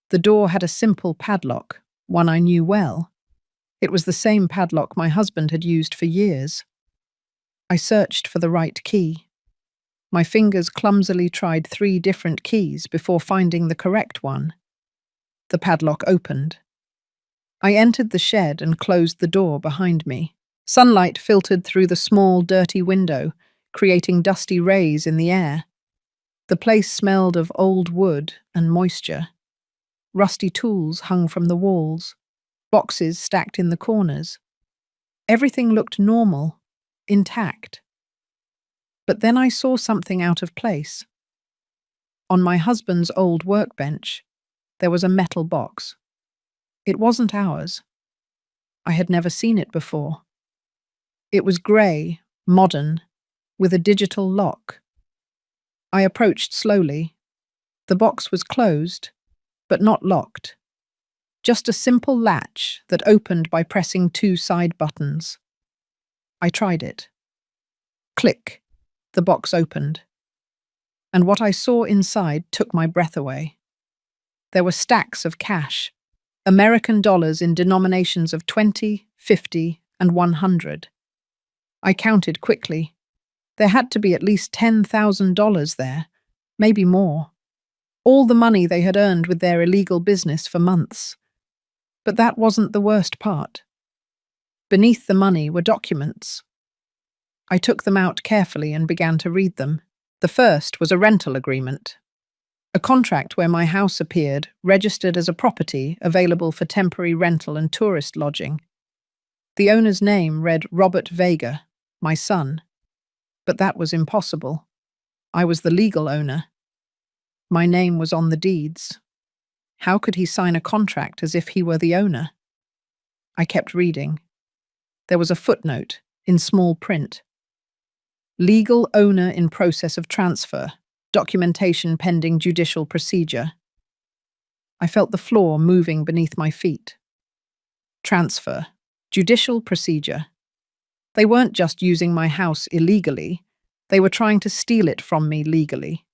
The door had a simple padlock, one I knew well. It was the same padlock my husband had used for years. I searched for the right key. My fingers clumsily tried 3 different keys before finding the correct one. The padlock opened. I entered the shed and closed the door behind me. Sunlight filtered through the small, dirty window, creating dusty rays in the air. The place smelled of old wood and moisture. Rusty tools hung from the walls, boxes stacked in the corners. Everything looked normal, intact. But then I saw something out of place. On my husband's old workbench, there was a metal box. It wasn't ours. I had never seen it before. It was grey, modern, with a digital lock. I approached slowly. The box was closed, but not locked. Just a simple latch that opened by pressing 2 side buttons. I tried it. Click. The box opened. And what I saw inside took my breath away. There were stacks of cash, American dollars in denominations of 20, 50, and 100. I counted quickly. There had to be at least $10,000 there, maybe more. All the money they had earned with their illegal business for months. But that wasn't the worst part. Beneath the money were documents. I took them out carefully and began to read them. The first was a rental agreement. A contract where my house appeared, registered as a property available for temporary rental and tourist lodging. The owner's name read Robert Vega, my son. But that was impossible. I was the legal owner. My name was on the deeds. How could he sign a contract as if he were the owner? I kept reading. There was a footnote, in small print. Legal owner in process of transfer. Documentation pending judicial procedure. I felt the floor moving beneath my feet. Transfer. Judicial procedure. They weren't just using my house illegally, they were trying to steal it from me legally.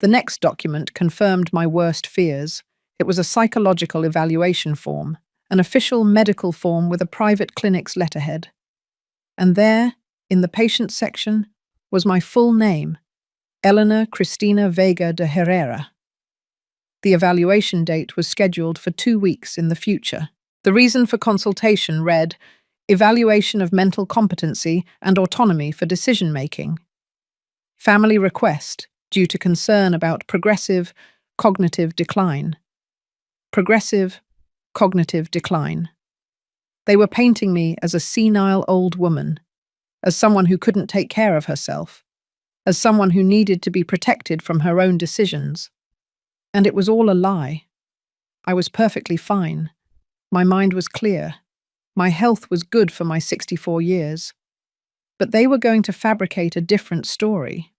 The next document confirmed my worst fears. It was a psychological evaluation form, an official medical form with a private clinic's letterhead. And there, in the patient section, was my full name, Eleanor Cristina Vega de Herrera. The evaluation date was scheduled for 2 weeks in the future. The reason for consultation read, Evaluation of mental competency and autonomy for decision-making. Family request, due to concern about progressive cognitive decline. Progressive cognitive decline. They were painting me as a senile old woman, as someone who couldn't take care of herself, as someone who needed to be protected from her own decisions. And it was all a lie. I was perfectly fine. My mind was clear. My health was good for my 64 years. But they were going to fabricate a different story.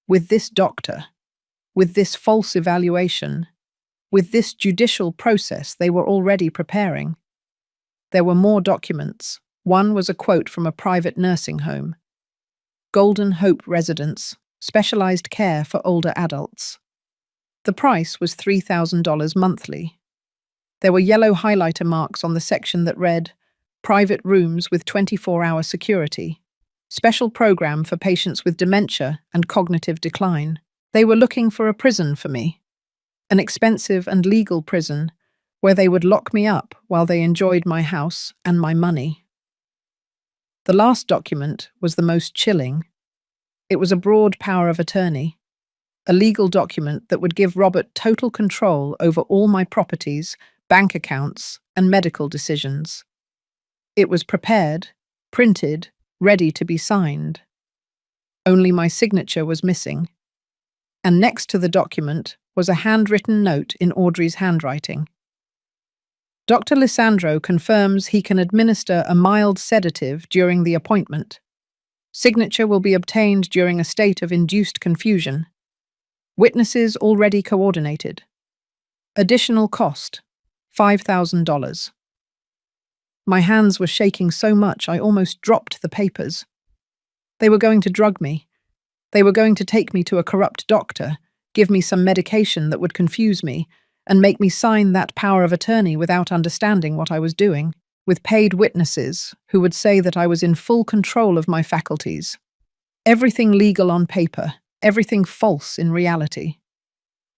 With this doctor, with this false evaluation, with this judicial process they were already preparing. There were more documents. One was a quote from a private nursing home. Golden Hope Residence, specialized care for older adults. The price was $3,000 monthly. There were yellow highlighter marks on the section that read, Private rooms with 24-hour security. Special program for patients with dementia and cognitive decline. They were looking for a prison for me. An expensive and legal prison where they would lock me up while they enjoyed my house and my money. The last document was the most chilling. It was a broad power of attorney, a legal document that would give Robert total control over all my properties, bank accounts, and medical decisions. It was prepared, printed, ready to be signed. Only my signature was missing. And next to the document was a handwritten note in Audrey's handwriting. Dr. Lisandro confirms he can administer a mild sedative during the appointment. Signature will be obtained during a state of induced confusion. Witnesses already coordinated. Additional cost, $5,000. My hands were shaking so much I almost dropped the papers. They were going to drug me. They were going to take me to a corrupt doctor, give me some medication that would confuse me, and make me sign that power of attorney without understanding what I was doing, with paid witnesses who would say that I was in full control of my faculties. Everything legal on paper, everything false in reality.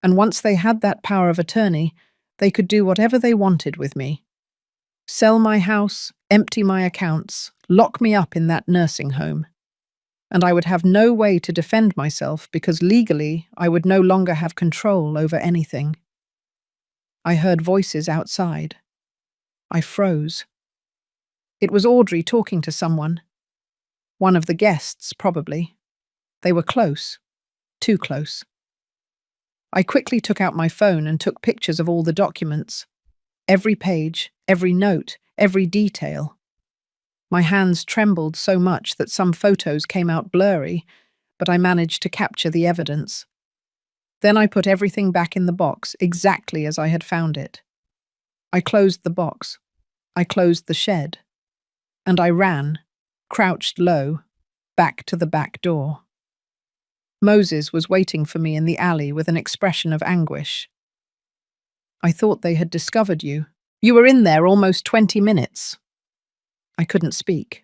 And once they had that power of attorney, they could do whatever they wanted with me. Sell my house, empty my accounts, lock me up in that nursing home. And I would have no way to defend myself because legally I would no longer have control over anything. I heard voices outside. I froze. It was Audrey talking to someone. One of the guests, probably. They were close. Too close. I quickly took out my phone and took pictures of all the documents. Every page, every note, every detail. My hands trembled so much that some photos came out blurry, but I managed to capture the evidence. Then I put everything back in the box exactly as I had found it. I closed the box. I closed the shed. And I ran, crouched low, back to the back door. Moses was waiting for me in the alley with an expression of anguish. I thought they had discovered you. You were in there almost 20 minutes. I couldn't speak.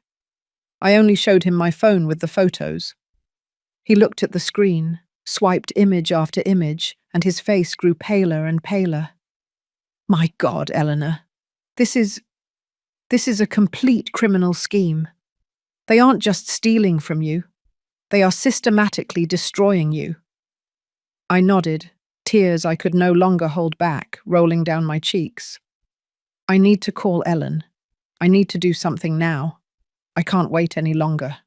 I only showed him my phone with the photos. He looked at the screen, swiped image after image, and his face grew paler and paler. My God, Eleanor, this is... This is a complete criminal scheme. They aren't just stealing from you, they are systematically destroying you. I nodded, tears I could no longer hold back, rolling down my cheeks. I need to call Ellen. I need to do something now. I can't wait any longer.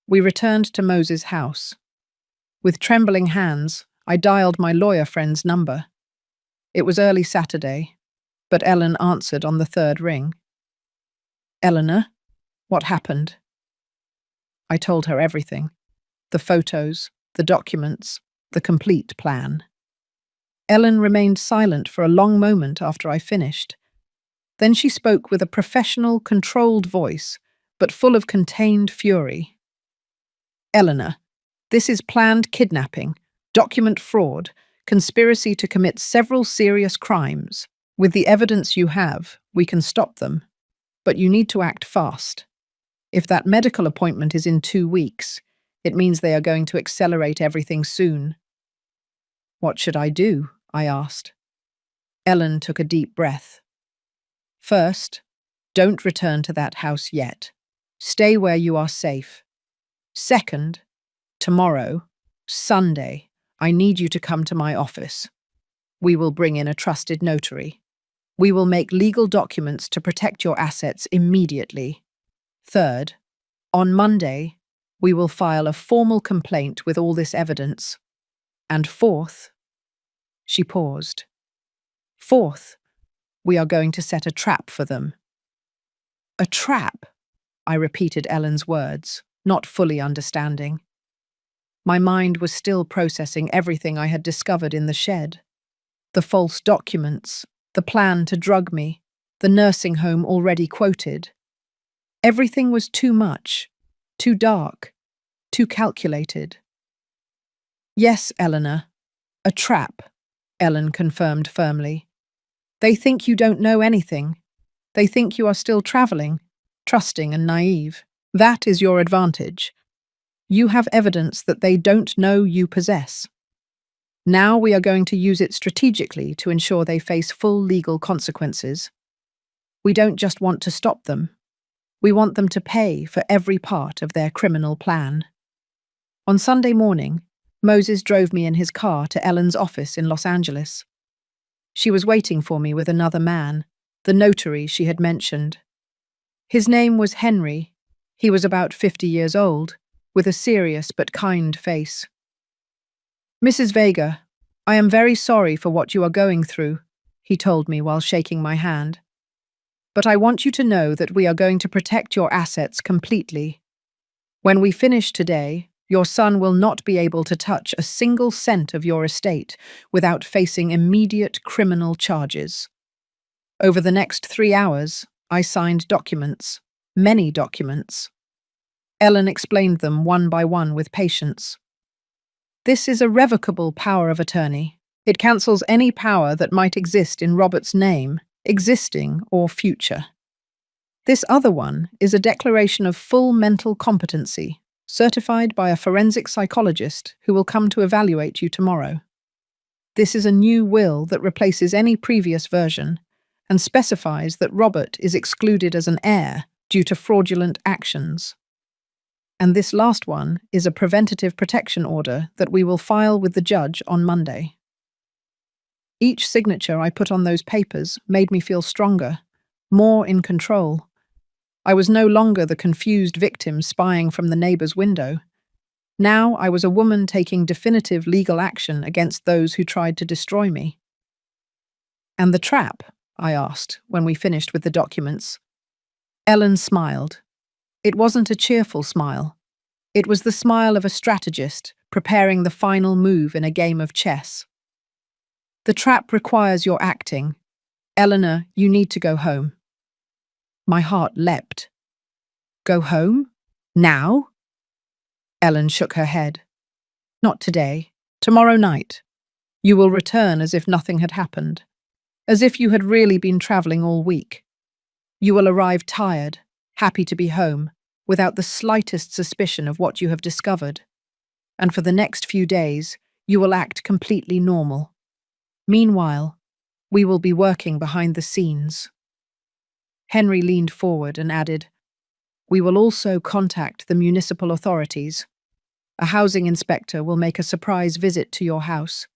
We returned to Moses' house. With trembling hands, I dialed my lawyer friend's number. It was early Saturday, but Ellen answered on the third ring. Eleanor, what happened? I told her everything. The photos, the documents, the complete plan. Ellen remained silent for a long moment after I finished. Then she spoke with a professional, controlled voice, but full of contained fury. Eleanor, this is planned kidnapping, document fraud, conspiracy to commit several serious crimes. With the evidence you have, we can stop them. But you need to act fast. If that medical appointment is in 2 weeks, it means they are going to accelerate everything soon. What should I do? I asked. Ellen took a deep breath. First, don't return to that house yet. Stay where you are safe. Second, tomorrow, Sunday, I need you to come to my office. We will bring in a trusted notary. We will make legal documents to protect your assets immediately. Third, on Monday, we will file a formal complaint with all this evidence. And fourth, she paused. Fourth, we are going to set a trap for them. A trap? I repeated Ellen's words, not fully understanding. My mind was still processing everything I had discovered in the shed. The false documents, the plan to drug me, the nursing home already quoted. Everything was too much, too dark, too calculated. Yes, Eleanor, a trap, Ellen confirmed firmly. They think you don't know anything. They think you are still traveling, trusting and naive. That is your advantage. You have evidence that they don't know you possess. Now we are going to use it strategically to ensure they face full legal consequences. We don't just want to stop them. We want them to pay for every part of their criminal plan. On Sunday morning, Moses drove me in his car to Ellen's office in Los Angeles. She was waiting for me with another man, the notary she had mentioned. His name was Henry. He was about 50 years old, with a serious but kind face. Mrs. Vega, I am very sorry for what you are going through, he told me while shaking my hand. But I want you to know that we are going to protect your assets completely. When we finish today, your son will not be able to touch a single cent of your estate without facing immediate criminal charges. Over the next 3 hours, I signed documents, many documents. Ellen explained them one by one with patience. This is a revocable power of attorney. It cancels any power that might exist in Robert's name, existing or future. This other one is a declaration of full mental competency, certified by a forensic psychologist who will come to evaluate you tomorrow. This is a new will that replaces any previous version and specifies that Robert is excluded as an heir due to fraudulent actions. And this last one is a preventative protection order that we will file with the judge on Monday. Each signature I put on those papers made me feel stronger, more in control. I was no longer the confused victim spying from the neighbor's window. Now I was a woman taking definitive legal action against those who tried to destroy me. And the trap? I asked when we finished with the documents. Ellen smiled. It wasn't a cheerful smile. It was the smile of a strategist preparing the final move in a game of chess. The trap requires your acting. Eleanor, you need to go home. My heart leapt. Go home? Now? Ellen shook her head. Not today. Tomorrow night. You will return as if nothing had happened. As if you had really been traveling all week. You will arrive tired, happy to be home, without the slightest suspicion of what you have discovered. And for the next few days, you will act completely normal. Meanwhile, we will be working behind the scenes. Henry leaned forward and added, "We will also contact the municipal authorities. A housing inspector will make a surprise visit to your house.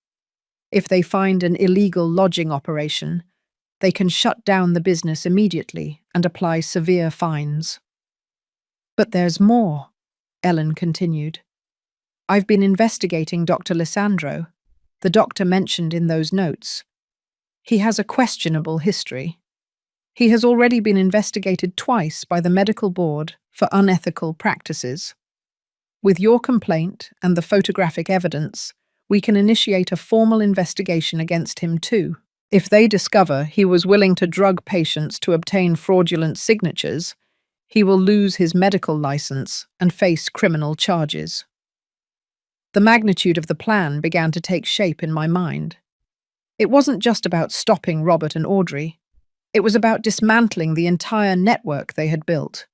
If they find an illegal lodging operation, they can shut down the business immediately and apply severe fines." "But there's more," Ellen continued. "I've been investigating Dr. Lissandro, the doctor mentioned in those notes. He has a questionable history. He has already been investigated twice by the medical board for unethical practices. With your complaint and the photographic evidence, we can initiate a formal investigation against him too. If they discover he was willing to drug patients to obtain fraudulent signatures, he will lose his medical license and face criminal charges." The magnitude of the plan began to take shape in my mind. It wasn't just about stopping Robert and Audrey. It was about dismantling the entire network they had built.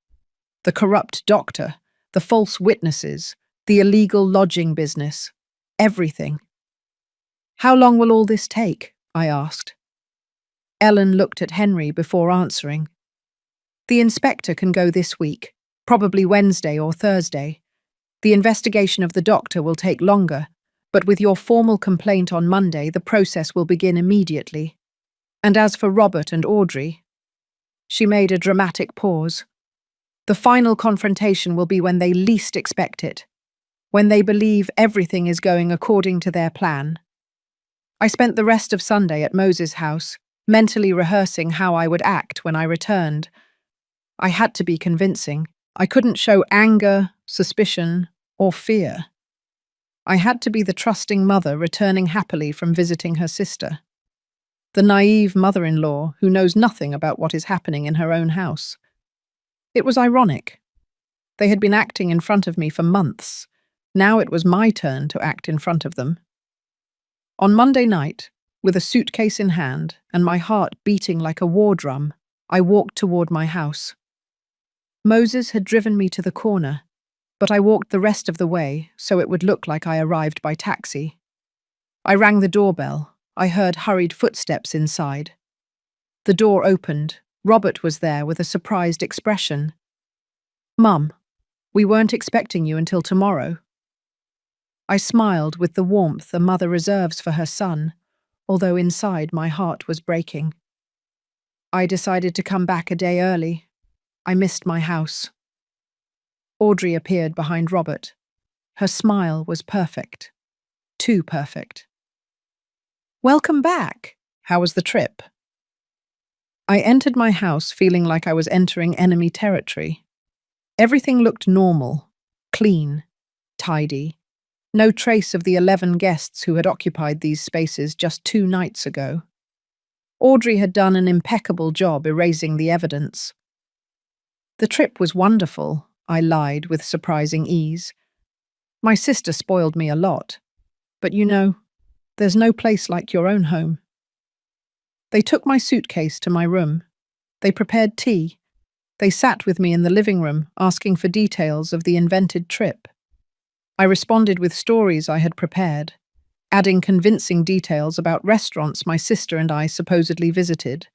The corrupt doctor, the false witnesses, the illegal lodging business, everything. "How long will all this take?" I asked. Ellen looked at Henry before answering. "The inspector can go this week, probably Wednesday or Thursday. The investigation of the doctor will take longer, but with your formal complaint on Monday, the process will begin immediately. And as for Robert and Audrey..." She made a dramatic pause. "The final confrontation will be when they least expect it, when they believe everything is going according to their plan." I spent the rest of Sunday at Moses' house, mentally rehearsing how I would act when I returned. I had to be convincing. I couldn't show anger, suspicion, or fear. I had to be the trusting mother returning happily from visiting her sister. The naive mother-in-law who knows nothing about what is happening in her own house. It was ironic. They had been acting in front of me for months. Now it was my turn to act in front of them. On Monday night, with a suitcase in hand and my heart beating like a war drum, I walked toward my house. Moses had driven me to the corner, but I walked the rest of the way so it would look like I arrived by taxi. I rang the doorbell. I heard hurried footsteps inside. The door opened. Robert was there with a surprised expression. "Mum, we weren't expecting you until tomorrow." I smiled with the warmth a mother reserves for her son, although inside my heart was breaking. "I decided to come back a day early. I missed my house." Audrey appeared behind Robert. Her smile was perfect. Too perfect. "Welcome back. How was the trip?" I entered my house feeling like I was entering enemy territory. Everything looked normal, clean, tidy. No trace of the 11 guests who had occupied these spaces just 2 nights ago. Audrey had done an impeccable job erasing the evidence. "The trip was wonderful," I lied with surprising ease. "My sister spoiled me a lot. But you know, there's no place like your own home." They took my suitcase to my room. They prepared tea. They sat with me in the living room, asking for details of the invented trip. I responded with stories I had prepared, adding convincing details about restaurants my sister and I supposedly visited,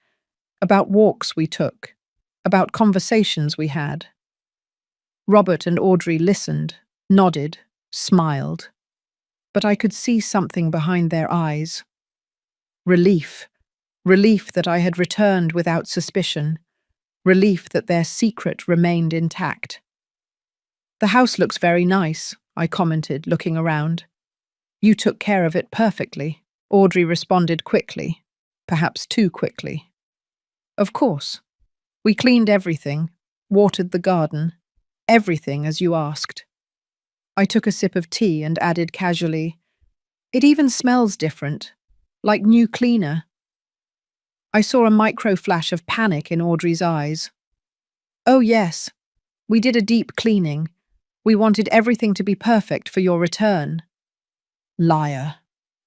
about walks we took, about conversations we had. Robert and Audrey listened, nodded, smiled. But I could see something behind their eyes. Relief. Relief that I had returned without suspicion. Relief that their secret remained intact. "The house looks very nice," I commented, looking around. "You took care of it perfectly," Audrey responded quickly, perhaps too quickly. "Of course. We cleaned everything, watered the garden, everything as you asked." I took a sip of tea and added casually, "It even smells different, like new cleaner." I saw a micro flash of panic in Audrey's eyes. "Oh yes, we did a deep cleaning. We wanted everything to be perfect for your return." Liar.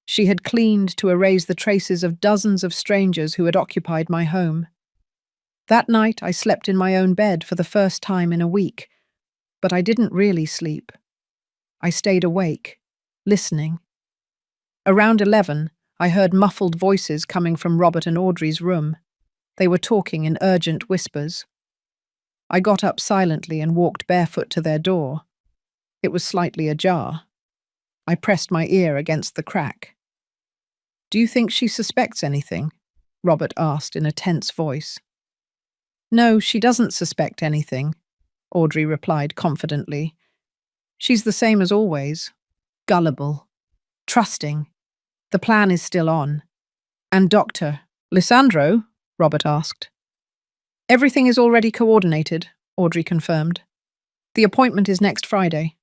She had cleaned to erase the traces of dozens of strangers who had occupied my home. That night I slept in my own bed for the first time in a week, but I didn't really sleep. I stayed awake, listening. Around 11, I heard muffled voices coming from Robert and Audrey's room. They were talking in urgent whispers. I got up silently and walked barefoot to their door. It was slightly ajar. I pressed my ear against the crack. "Do you think she suspects anything?" Robert asked in a tense voice. "No, she doesn't suspect anything," Audrey replied confidently. "She's the same as always. Gullible. Trusting. The plan is still on." "And Dr. Lissandro?" Robert asked. "Everything is already coordinated," Audrey confirmed. "The appointment is next Friday.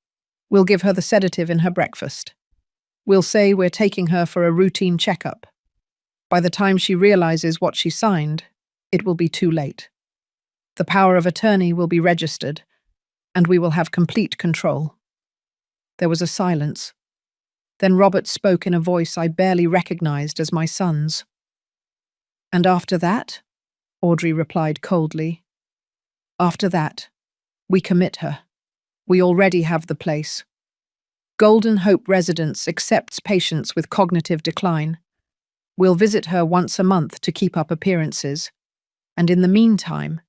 We'll give her the sedative in her breakfast. We'll say we're taking her for a routine checkup. By the time she realizes what she signed, it will be too late. The power of attorney will be registered, and we will have complete control." There was a silence. Then Robert spoke in a voice I barely recognized as my son's. "And after that?" Audrey replied coldly. "After that, we commit her. We already have the place. Golden Hope Residence accepts patients with cognitive decline. We'll visit her once a month to keep up appearances. And in the meantime,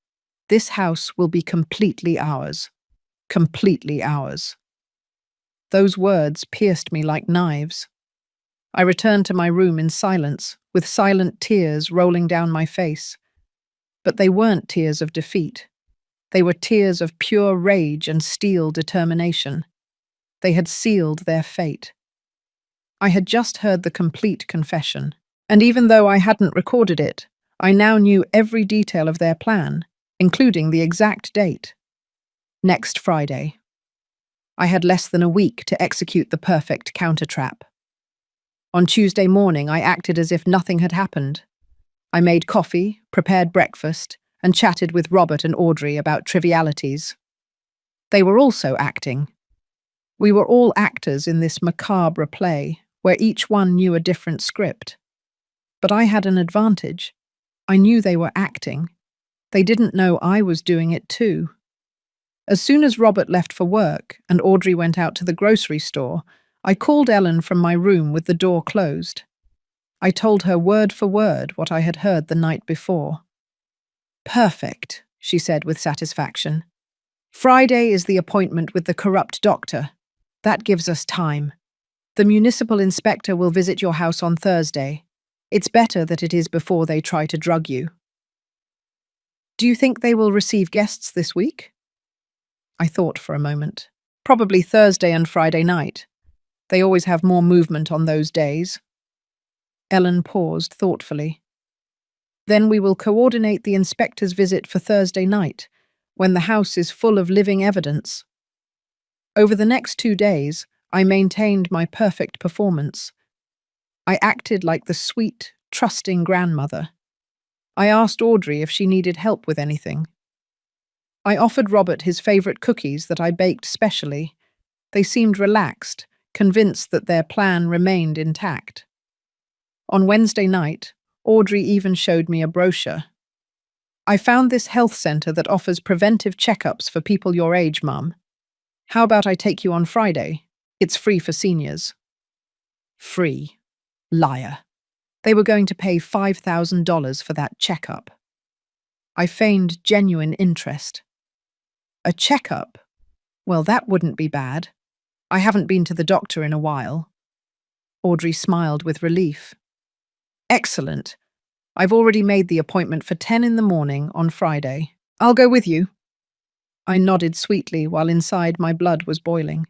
this house will be completely ours. Completely ours." Those words pierced me like knives. I returned to my room in silence, with silent tears rolling down my face. But they weren't tears of defeat. They were tears of pure rage and steel determination. They had sealed their fate. I had just heard the complete confession, and even though I hadn't recorded it, I now knew every detail of their plan, including the exact date. Next Friday. I had less than a week to execute the perfect countertrap. On Tuesday morning, I acted as if nothing had happened. I made coffee, prepared breakfast, and chatted with Robert and Audrey about trivialities. They were also acting. We were all actors in this macabre play, where each one knew a different script. But I had an advantage. I knew they were acting. They didn't know I was doing it too. As soon as Robert left for work and Audrey went out to the grocery store, I called Ellen from my room with the door closed. I told her word for word what I had heard the night before. "Perfect," she said with satisfaction. "Friday is the appointment with the corrupt doctor. That gives us time. The municipal inspector will visit your house on Thursday. It's better that it is before they try to drug you." "Do you think they will receive guests this week?" I thought for a moment. "Probably Thursday and Friday night. They always have more movement on those days." Ellen paused thoughtfully. "Then we will coordinate the inspector's visit for Thursday night, when the house is full of living evidence." Over the next 2 days, I maintained my perfect performance. I acted like the sweet, trusting grandmother. I asked Audrey if she needed help with anything. I offered Robert his favorite cookies that I baked specially. They seemed relaxed, convinced that their plan remained intact. On Wednesday night, Audrey even showed me a brochure. "I found this health center that offers preventive checkups for people your age, Mum. How about I take you on Friday? It's free for seniors." Free. Liar. They were going to pay $5,000 for that checkup. I feigned genuine interest. "A checkup? Well, that wouldn't be bad. I haven't been to the doctor in a while." Audrey smiled with relief. "Excellent. I've already made the appointment for 10 in the morning on Friday. I'll go with you." I nodded sweetly while inside my blood was boiling.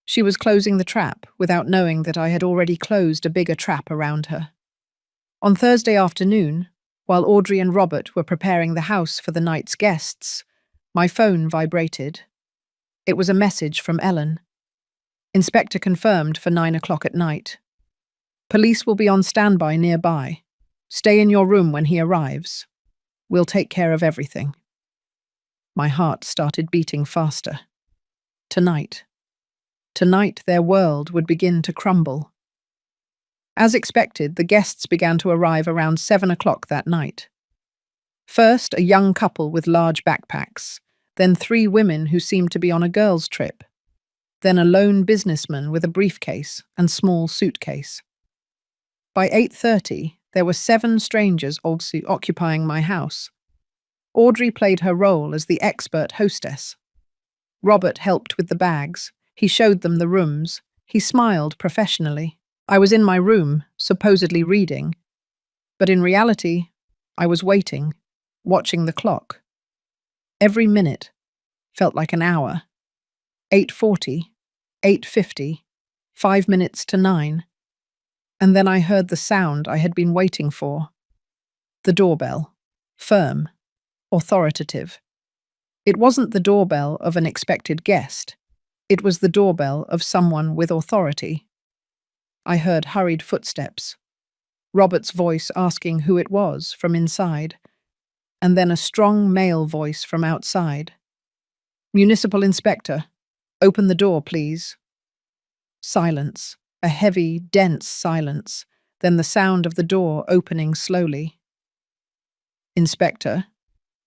She was closing the trap without knowing that I had already closed a bigger trap around her. On Thursday afternoon, while Audrey and Robert were preparing the house for the night's guests, my phone vibrated. It was a message from Ellen. "Inspector confirmed for 9 o'clock at night. Police will be on standby nearby. Stay in your room when he arrives. We'll take care of everything." My heart started beating faster. Tonight. Tonight their world would begin to crumble. As expected, the guests began to arrive around 7 o'clock that night. First, a young couple with large backpacks, then 3 women who seemed to be on a girls' trip, then a lone businessman with a briefcase and small suitcase. By 8:30, There were 7 strangers also occupying my house. Audrey played her role as the expert hostess. Robert helped with the bags. He showed them the rooms. He smiled professionally. I was in my room, supposedly reading, but in reality, I was waiting, watching the clock. Every minute felt like an hour. 8:40, 8:50, 5 minutes to 9. And then I heard the sound I had been waiting for. The doorbell. Firm. Authoritative. It wasn't the doorbell of an expected guest. It was the doorbell of someone with authority. I heard hurried footsteps. Robert's voice asking who it was from inside, and then a strong male voice from outside. "Municipal Inspector, open the door, please." Silence, a heavy, dense silence, then the sound of the door opening slowly. "Inspector,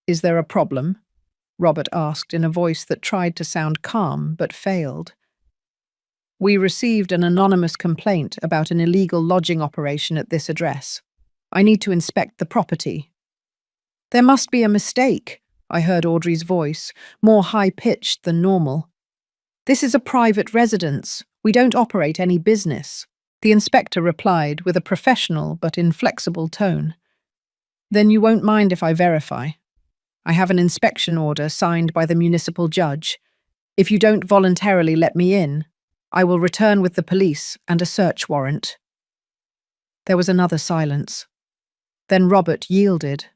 is there a problem?" Robert asked in a voice that tried to sound calm but failed. "We received an anonymous complaint about an illegal lodging operation at this address. I need to inspect the property." "There must be a mistake," I heard Audrey's voice, more high-pitched than normal. "This is a private residence. We don't operate any business." The inspector replied with a professional but inflexible tone. "Then you won't mind if I verify. I have an inspection order signed by the municipal judge. If you don't voluntarily let me in, I will return with the police and a search warrant." There was another silence. Then Robert yielded.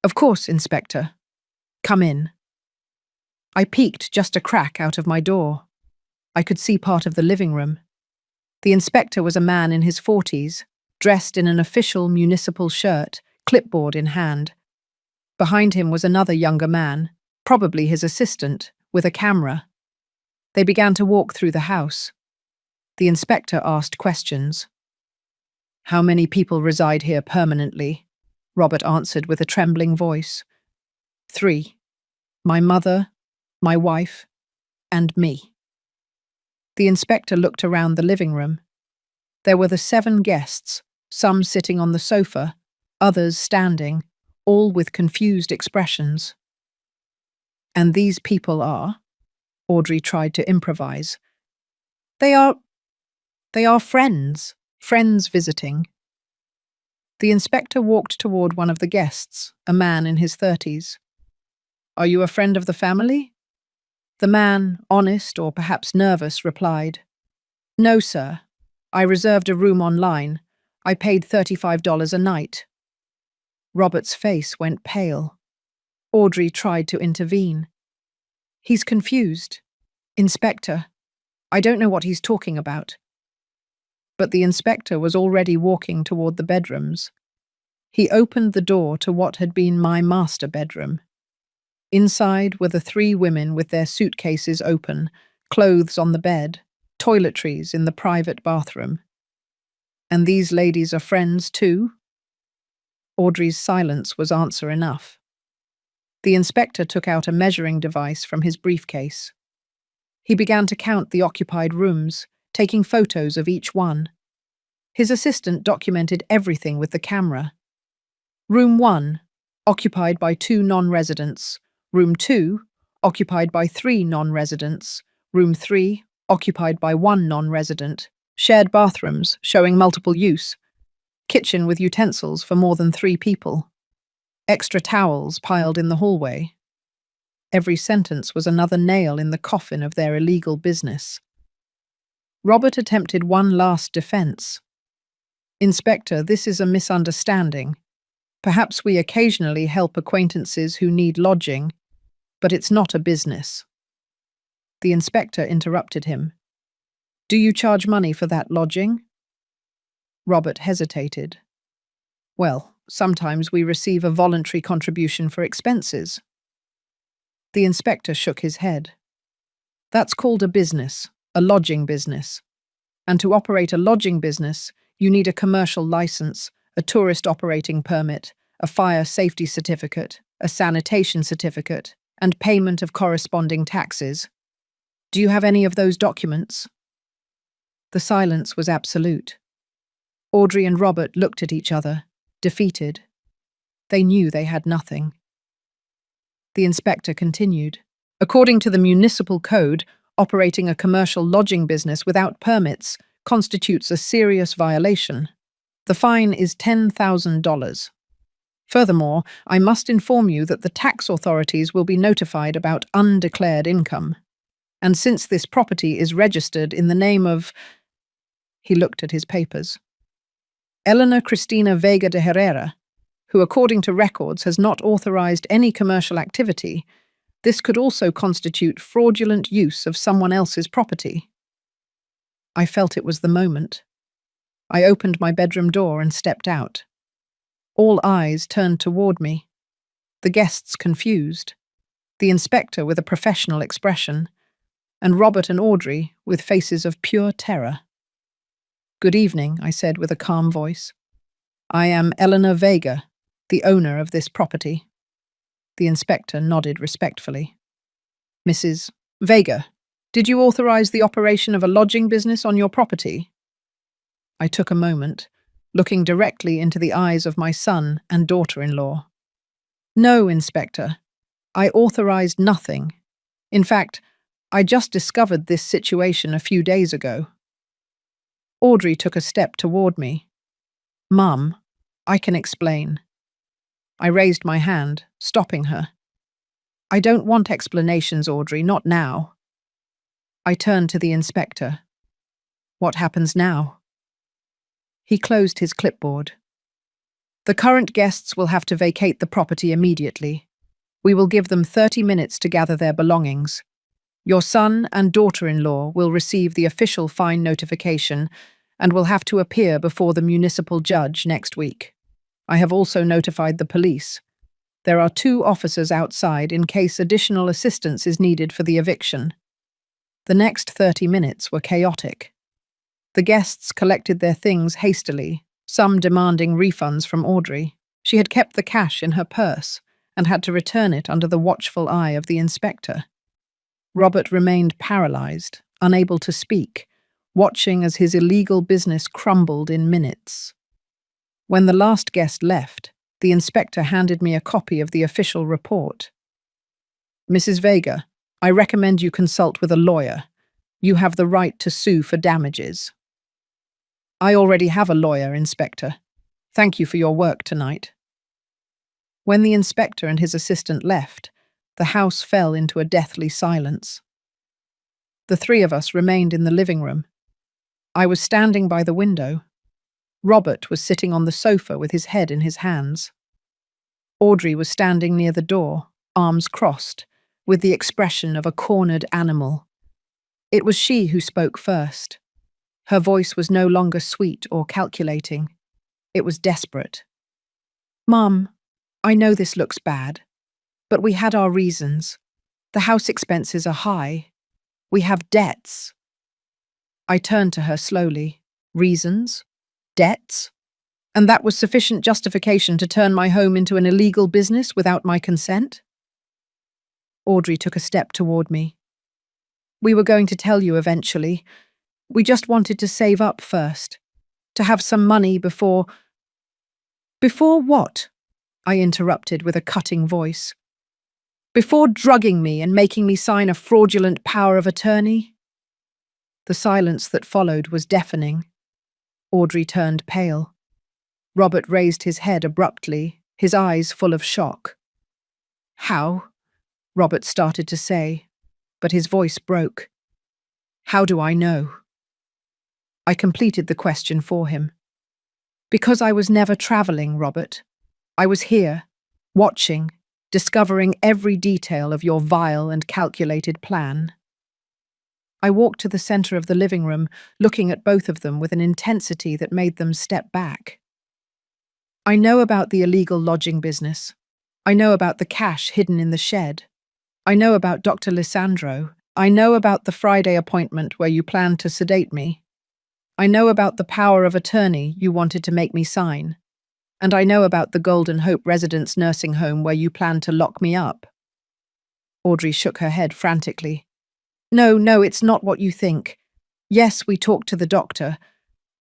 "Of course, Inspector. Come in." I peeked just a crack out of my door. I could see part of the living room. The inspector was a man in his 40s, dressed in an official municipal shirt, clipboard in hand. Behind him was another younger man, probably his assistant, with a camera. They began to walk through the house. The inspector asked questions. "How many people reside here permanently?" Robert answered with a trembling voice. "3. My mother, my wife, and me." The inspector looked around the living room. There were the 7 guests, some sitting on the sofa, others standing, all with confused expressions. "And these people are?" Audrey tried to improvise. They are friends visiting." The inspector walked toward one of the guests, a man in his 30s. "Are you a friend of the family?" The man, honest or perhaps nervous, replied, "No, sir. I reserved a room online. I paid $35 a night." Robert's face went pale. Audrey tried to intervene. "He's confused. Inspector, I don't know what he's talking about." But the inspector was already walking toward the bedrooms. He opened the door to what had been my master bedroom. Inside were the 3 women with their suitcases open, clothes on the bed, toiletries in the private bathroom. "And these ladies are friends too?" Audrey's silence was answer enough. The inspector took out a measuring device from his briefcase. He began to count the occupied rooms, taking photos of each one. His assistant documented everything with the camera. Room 1, occupied by 2 non-residents. Room 2, occupied by 3 non-residents. Room 3, occupied by 1 non-resident. Shared bathrooms, showing multiple use. Kitchen with utensils for more than 3 people. Extra towels piled in the hallway. Every sentence was another nail in the coffin of their illegal business. Robert attempted one last defense. "Inspector, this is a misunderstanding. Perhaps we occasionally help acquaintances who need lodging, but it's not a business." The inspector interrupted him. "Do you charge money for that lodging?" Robert hesitated. "Well, sometimes we receive a voluntary contribution for expenses." The inspector shook his head. "That's called a business, a lodging business. And to operate a lodging business, you need a commercial license, a tourist operating permit, a fire safety certificate, a sanitation certificate, and payment of corresponding taxes. Do you have any of those documents?" The silence was absolute. Audrey and Robert looked at each other, defeated. They knew they had nothing. The inspector continued. According to the municipal code, operating a commercial lodging business without permits constitutes a serious violation. The fine is $10,000. Furthermore, I must inform you that the tax authorities will be notified about undeclared income. And since this property is registered in the name of... He looked at his papers. Elena Cristina Vega de Herrera, who according to records has not authorized any commercial activity, this could also constitute fraudulent use of someone else's property. I felt it was the moment. I opened my bedroom door and stepped out. All eyes turned toward me. The guests confused, the inspector with a professional expression, and Robert and Audrey with faces of pure terror. "Good evening," I said with a calm voice. "I am Eleanor Vega, the owner of this property." The inspector nodded respectfully. "Mrs. Vega, did you authorize the operation of a lodging business on your property?" I took a moment, looking directly into the eyes of my son and daughter-in-law. "No, Inspector. I authorized nothing. In fact, I just discovered this situation a few days ago." Audrey took a step toward me. "Mum, I can explain." I raised my hand, stopping her. "I don't want explanations, Audrey, not now." I turned to the inspector. "What happens now?" He closed his clipboard. "The current guests will have to vacate the property immediately. We will give them 30 minutes to gather their belongings. Your son and daughter-in-law will receive the official fine notification and will have to appear before the municipal judge next week. I have also notified the police. There are 2 officers outside in case additional assistance is needed for the eviction." The next 30 minutes were chaotic. The guests collected their things hastily, some demanding refunds from Audrey. She had kept the cash in her purse and had to return it under the watchful eye of the inspector. Robert remained paralyzed, unable to speak, watching as his illegal business crumbled in minutes. When the last guest left, the inspector handed me a copy of the official report. "Mrs. Vega, I recommend you consult with a lawyer. You have the right to sue for damages." "I already have a lawyer, Inspector. Thank you for your work tonight." When the inspector and his assistant left, the house fell into a deathly silence. The 3 of us remained in the living room. I was standing by the window. Robert was sitting on the sofa with his head in his hands. Audrey was standing near the door, arms crossed, with the expression of a cornered animal. It was she who spoke first. Her voice was no longer sweet or calculating. It was desperate. "Mum, I know this looks bad, but we had our reasons. The house expenses are high. We have debts." I turned to her slowly. "Reasons? Debts? And that was sufficient justification to turn my home into an illegal business without my consent?" Audrey took a step toward me. "We were going to tell you eventually. We just wanted to save up first, to have some money before—" "Before what?" I interrupted with a cutting voice. "Before drugging me and making me sign a fraudulent power of attorney?" The silence that followed was deafening. Audrey turned pale. Robert raised his head abruptly, his eyes full of shock. "How?" Robert started to say, but his voice broke. "How do I know?" I completed the question for him. "Because I was never traveling, Robert. I was here, watching, discovering every detail of your vile and calculated plan." I walked to the center of the living room, looking at both of them with an intensity that made them step back. "I know about the illegal lodging business. I know about the cash hidden in the shed. I know about Dr. Lisandro. I know about the Friday appointment where you planned to sedate me. I know about the power of attorney you wanted to make me sign. And I know about the Golden Hope Residence nursing home where you planned to lock me up." Audrey shook her head frantically. No, it's not what you think. Yes, we talked to the doctor,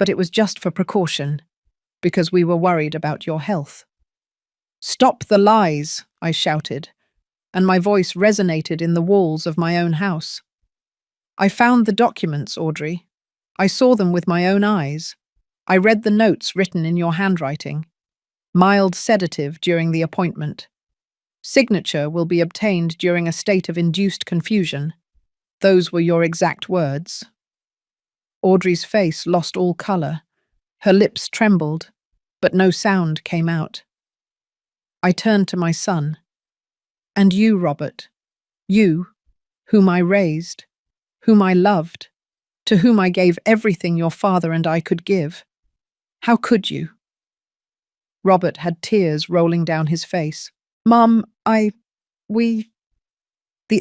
but it was just for precaution, because we were worried about your health. Stop the lies, I shouted, and my voice resonated in the walls of my own house. I found the documents, Audrey. I saw them with my own eyes. I read the notes written in your handwriting. Mild sedative during the appointment. Signature will be obtained during a state of induced confusion. Those were your exact words. Audrey's face lost all colour. Her lips trembled, but no sound came out. I turned to my son. And you, Robert, you, whom I raised, whom I loved, to whom I gave everything your father and I could give. How could you? Robert had tears rolling down his face. Mum, The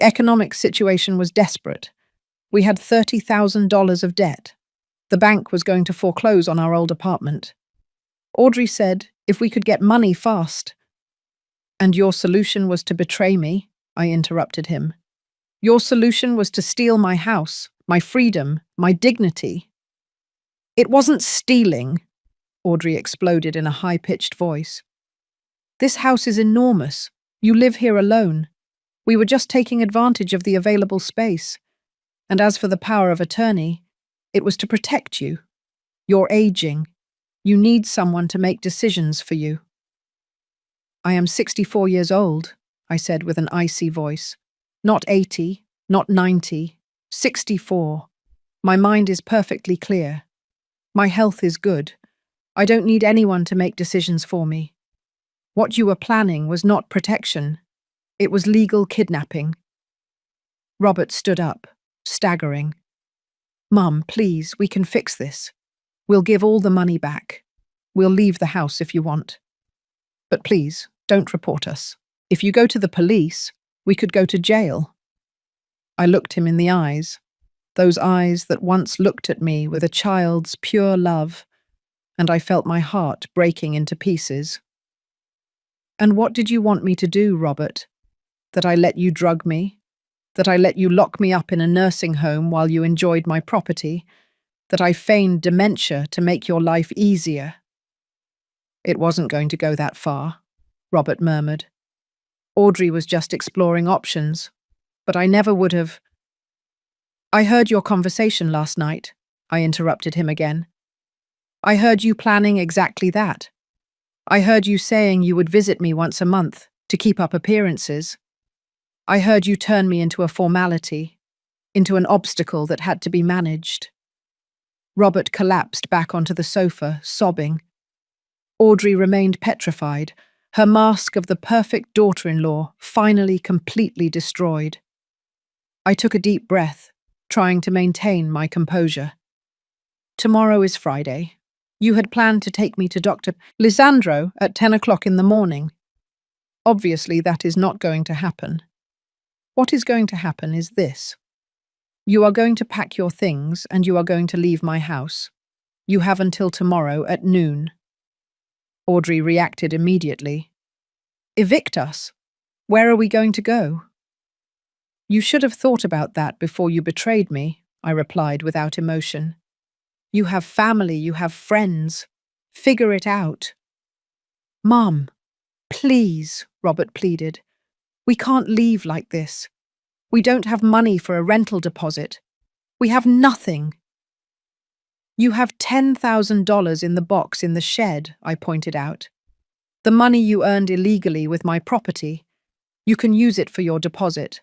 economic situation was desperate. We had $30,000 of debt. The bank was going to foreclose on our old apartment. Audrey said, if we could get money fast. And your solution was to betray me, I interrupted him. Your solution was to steal my house, my freedom, my dignity. It wasn't stealing, Audrey exploded in a high-pitched voice. This house is enormous. You live here alone. We were just taking advantage of the available space. And as for the power of attorney, it was to protect you. You're aging. You need someone to make decisions for you. I am 64 years old, I said with an icy voice. Not 80, not 90, 64. My mind is perfectly clear. My health is good. I don't need anyone to make decisions for me. What you were planning was not protection. It was legal kidnapping. Robert stood up, staggering. Mum, please, we can fix this. We'll give all the money back. We'll leave the house if you want. But please, don't report us. If you go to the police, we could go to jail. I looked him in the eyes, those eyes that once looked at me with a child's pure love, and I felt my heart breaking into pieces. And what did you want me to do, Robert? That I let you drug me? That I let you lock me up in a nursing home while you enjoyed my property? That I feigned dementia to make your life easier? It wasn't going to go that far, Robert murmured. Audrey was just exploring options, but I never would have. I heard your conversation last night, I interrupted him again. I heard you planning exactly that. I heard you saying you would visit me once a month to keep up appearances. I heard you turn me into a formality, into an obstacle that had to be managed. Robert collapsed back onto the sofa, sobbing. Audrey remained petrified, her mask of the perfect daughter-in-law finally completely destroyed. I took a deep breath, trying to maintain my composure. Tomorrow is Friday. You had planned to take me to Dr. Lisandro at 10 o'clock in the morning. Obviously, that is not going to happen. What is going to happen is this. You are going to pack your things and you are going to leave my house. You have until tomorrow at noon. Audrey reacted immediately. Evict us? Where are we going to go? You should have thought about that before you betrayed me, I replied without emotion. You have family, you have friends. Figure it out. Mum, please, Robert pleaded. We can't leave like this. We don't have money for a rental deposit. We have nothing. You have $10,000 in the box in the shed, I pointed out. The money you earned illegally with my property. You can use it for your deposit,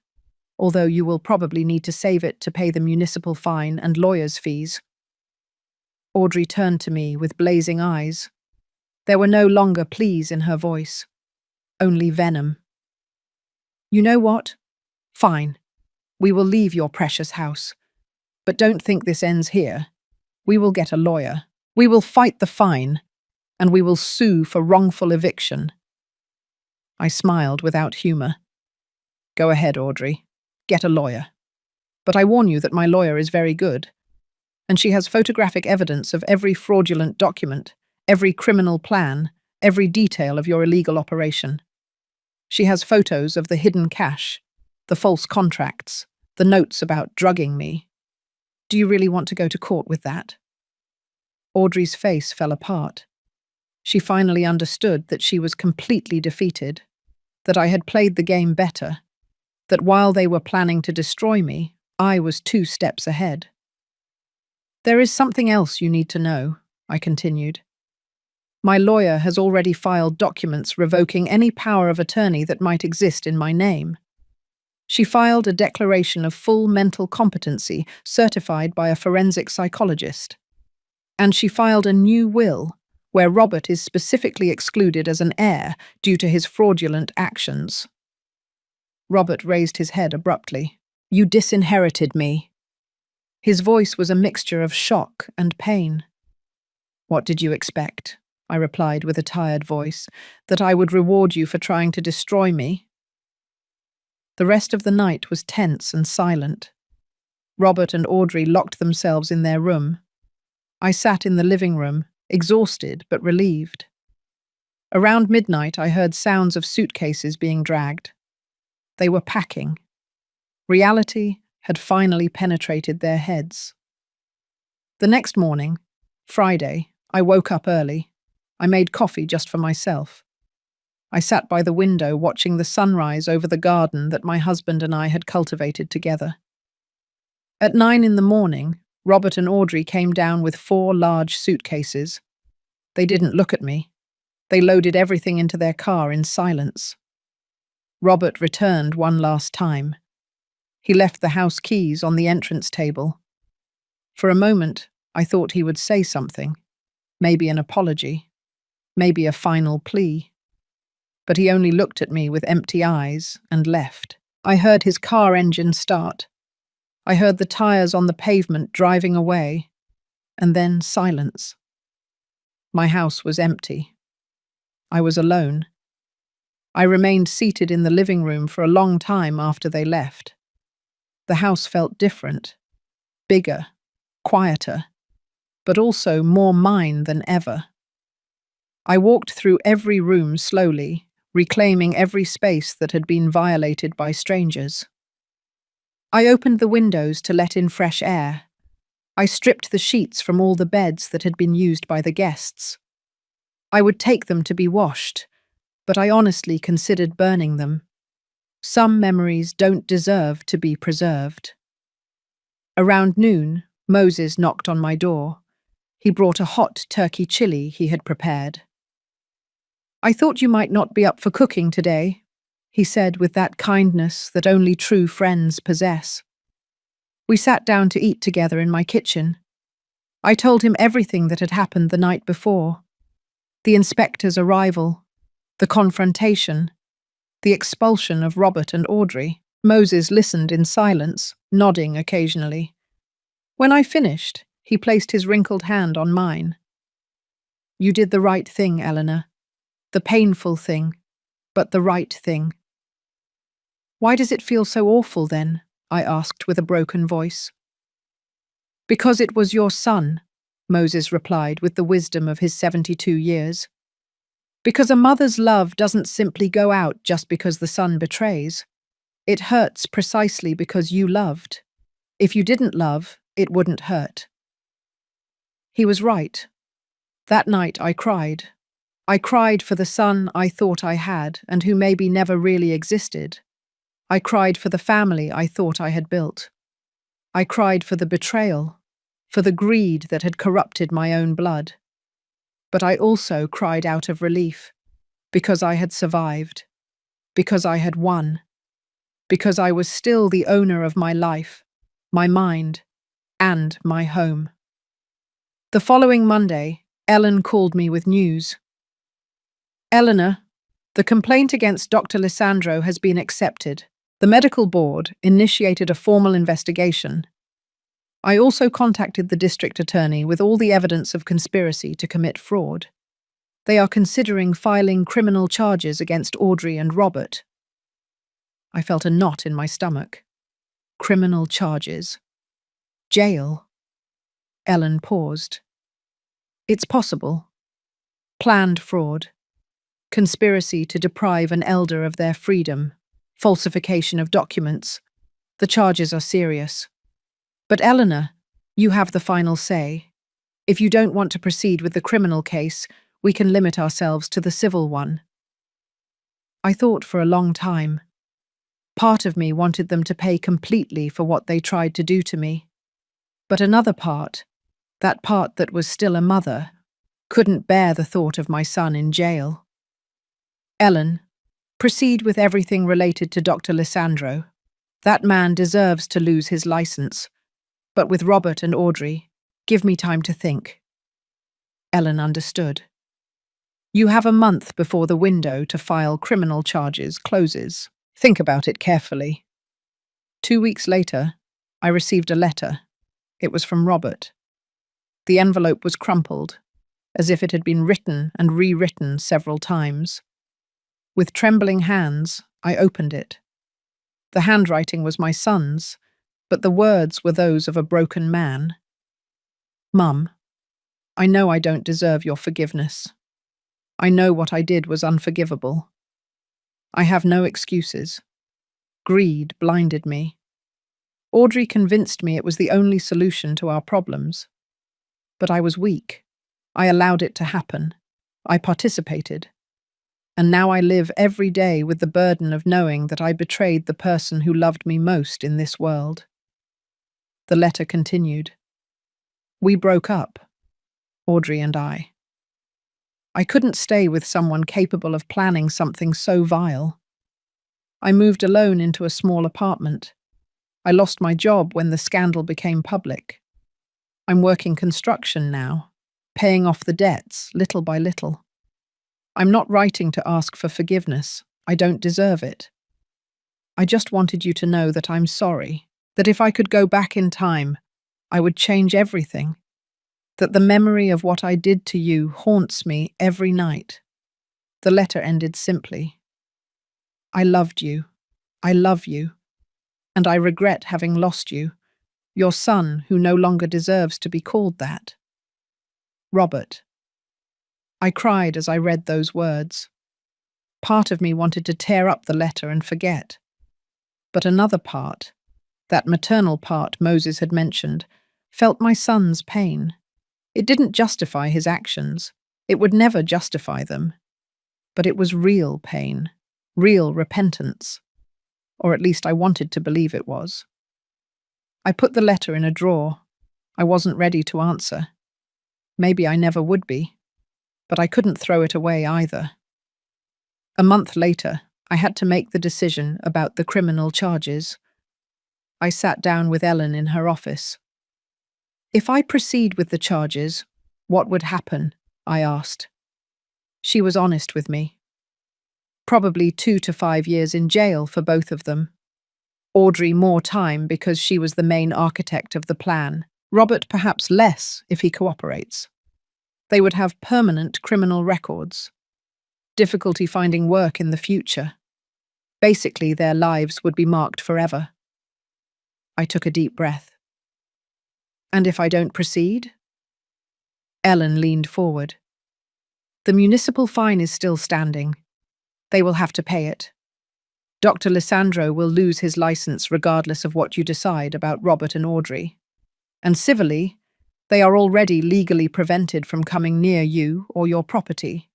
although you will probably need to save it to pay the municipal fine and lawyer's fees. Audrey turned to me with blazing eyes. There were no longer pleas in her voice, only venom. You know what? Fine. We will leave your precious house. But don't think this ends here. We will get a lawyer. We will fight the fine, and we will sue for wrongful eviction. I smiled without humour. Go ahead, Audrey. Get a lawyer. But I warn you that my lawyer is very good, and she has photographic evidence of every fraudulent document, every criminal plan, every detail of your illegal operation. She has photos of the hidden cash, the false contracts, the notes about drugging me. Do you really want to go to court with that? Audrey's face fell apart. She finally understood that she was completely defeated, that I had played the game better, that while they were planning to destroy me, I was 2 steps ahead. "There is something else you need to know," I continued. "My lawyer has already filed documents revoking any power of attorney that might exist in my name. She filed a declaration of full mental competency certified by a forensic psychologist. And she filed a new will where Robert is specifically excluded as an heir due to his fraudulent actions." Robert raised his head abruptly. "You disinherited me." His voice was a mixture of shock and pain. "What did you expect?" I replied with a tired voice. "That I would reward you for trying to destroy me?" The rest of the night was tense and silent. Robert and Audrey locked themselves in their room. I sat in the living room, exhausted but relieved. Around midnight, I heard sounds of suitcases being dragged. They were packing. Reality had finally penetrated their heads. The next morning, Friday, I woke up early. I made coffee just for myself. I sat by the window watching the sunrise over the garden that my husband and I had cultivated together. At 9 in the morning, Robert and Audrey came down with 4 large suitcases. They didn't look at me. They loaded everything into their car in silence. Robert returned one last time. He left the house keys on the entrance table. For a moment, I thought he would say something, maybe an apology, maybe a final plea. But he only looked at me with empty eyes and left. I heard his car engine start. I heard the tires on the pavement driving away, and then silence. My house was empty. I was alone. I remained seated in the living room for a long time after they left. The house felt different, bigger, quieter, but also more mine than ever. I walked through every room slowly, reclaiming every space that had been violated by strangers. I opened the windows to let in fresh air. I stripped the sheets from all the beds that had been used by the guests. I would take them to be washed, but I honestly considered burning them. Some memories don't deserve to be preserved. Around noon, Moses knocked on my door. He brought a hot turkey chili he had prepared. "I thought you might not be up for cooking today," he said with that kindness that only true friends possess. We sat down to eat together in my kitchen. I told him everything that had happened the night before. The inspector's arrival, the confrontation, the expulsion of Robert and Audrey. Moses listened in silence, nodding occasionally. When I finished, he placed his wrinkled hand on mine. "You did the right thing, Eleanor. The painful thing, but the right thing." "Why does it feel so awful then?" I asked with a broken voice. "Because it was your son," Moses replied with the wisdom of his 72 years. "Because a mother's love doesn't simply go out just because the son betrays. It hurts precisely because you loved. If you didn't love, it wouldn't hurt." He was right. That night I cried. I cried for the son I thought I had and who maybe never really existed. I cried for the family I thought I had built. I cried for the betrayal, for the greed that had corrupted my own blood. But I also cried out of relief, because I had survived, because I had won, because I was still the owner of my life, my mind, and my home. The following Monday, Ellen called me with news. "Eleanor, the complaint against Dr. Lisandro has been accepted. The medical board initiated a formal investigation. I also contacted the district attorney with all the evidence of conspiracy to commit fraud. They are considering filing criminal charges against Audrey and Robert." I felt a knot in my stomach. Criminal charges. Jail. Ellen paused. "It's possible. Planned fraud. Conspiracy to deprive an elder of their freedom. Falsification of documents. The charges are serious. But Eleanor, you have the final say. If you don't want to proceed with the criminal case, we can limit ourselves to the civil one. I thought for a long time. Part of me wanted them to pay completely for what they tried to do to me. But another part, that part that was still a mother, couldn't bear the thought of my son in jail. Ellen, proceed with everything related to Dr. Lissandro. That man deserves to lose his license. But with Robert and Audrey, give me time to think. Ellen understood. You have a month before the window to file criminal charges closes. Think about it carefully. 2 weeks later, I received a letter. It was from Robert. The envelope was crumpled, as if it had been written and rewritten several times. With trembling hands, I opened it. The handwriting was my son's, but the words were those of a broken man. Mum, I know I don't deserve your forgiveness. I know what I did was unforgivable. I have no excuses. Greed blinded me. Audrey convinced me it was the only solution to our problems. But I was weak. I allowed it to happen. I participated. And now I live every day with the burden of knowing that I betrayed the person who loved me most in this world. The letter continued. We broke up, Audrey and I. I couldn't stay with someone capable of planning something so vile. I moved alone into a small apartment. I lost my job when the scandal became public. I'm working construction now, paying off the debts little by little. I'm not writing to ask for forgiveness. I don't deserve it. I just wanted you to know that I'm sorry, that if I could go back in time, I would change everything, that the memory of what I did to you haunts me every night. The letter ended simply. I loved you. I love you. And I regret having lost you, your son who no longer deserves to be called that. Robert. I cried as I read those words. Part of me wanted to tear up the letter and forget. But another part, that maternal part Moses had mentioned, felt my son's pain. It didn't justify his actions. It would never justify them. But it was real pain, real repentance. Or at least I wanted to believe it was. I put the letter in a drawer. I wasn't ready to answer. Maybe I never would be. But I couldn't throw it away either. A month later, I had to make the decision about the criminal charges. I sat down with Ellen in her office. If I proceed with the charges, what would happen? I asked. She was honest with me. Probably 2 to 5 years in jail for both of them. Audrey more time because she was the main architect of the plan. Robert perhaps less if he cooperates. They would have permanent criminal records. Difficulty finding work in the future. Basically, their lives would be marked forever. I took a deep breath. And if I don't proceed? Ellen leaned forward. The municipal fine is still standing. They will have to pay it. Dr. Lissandro will lose his license regardless of what you decide about Robert and Audrey. And civilly, they are already legally prevented from coming near you or your property.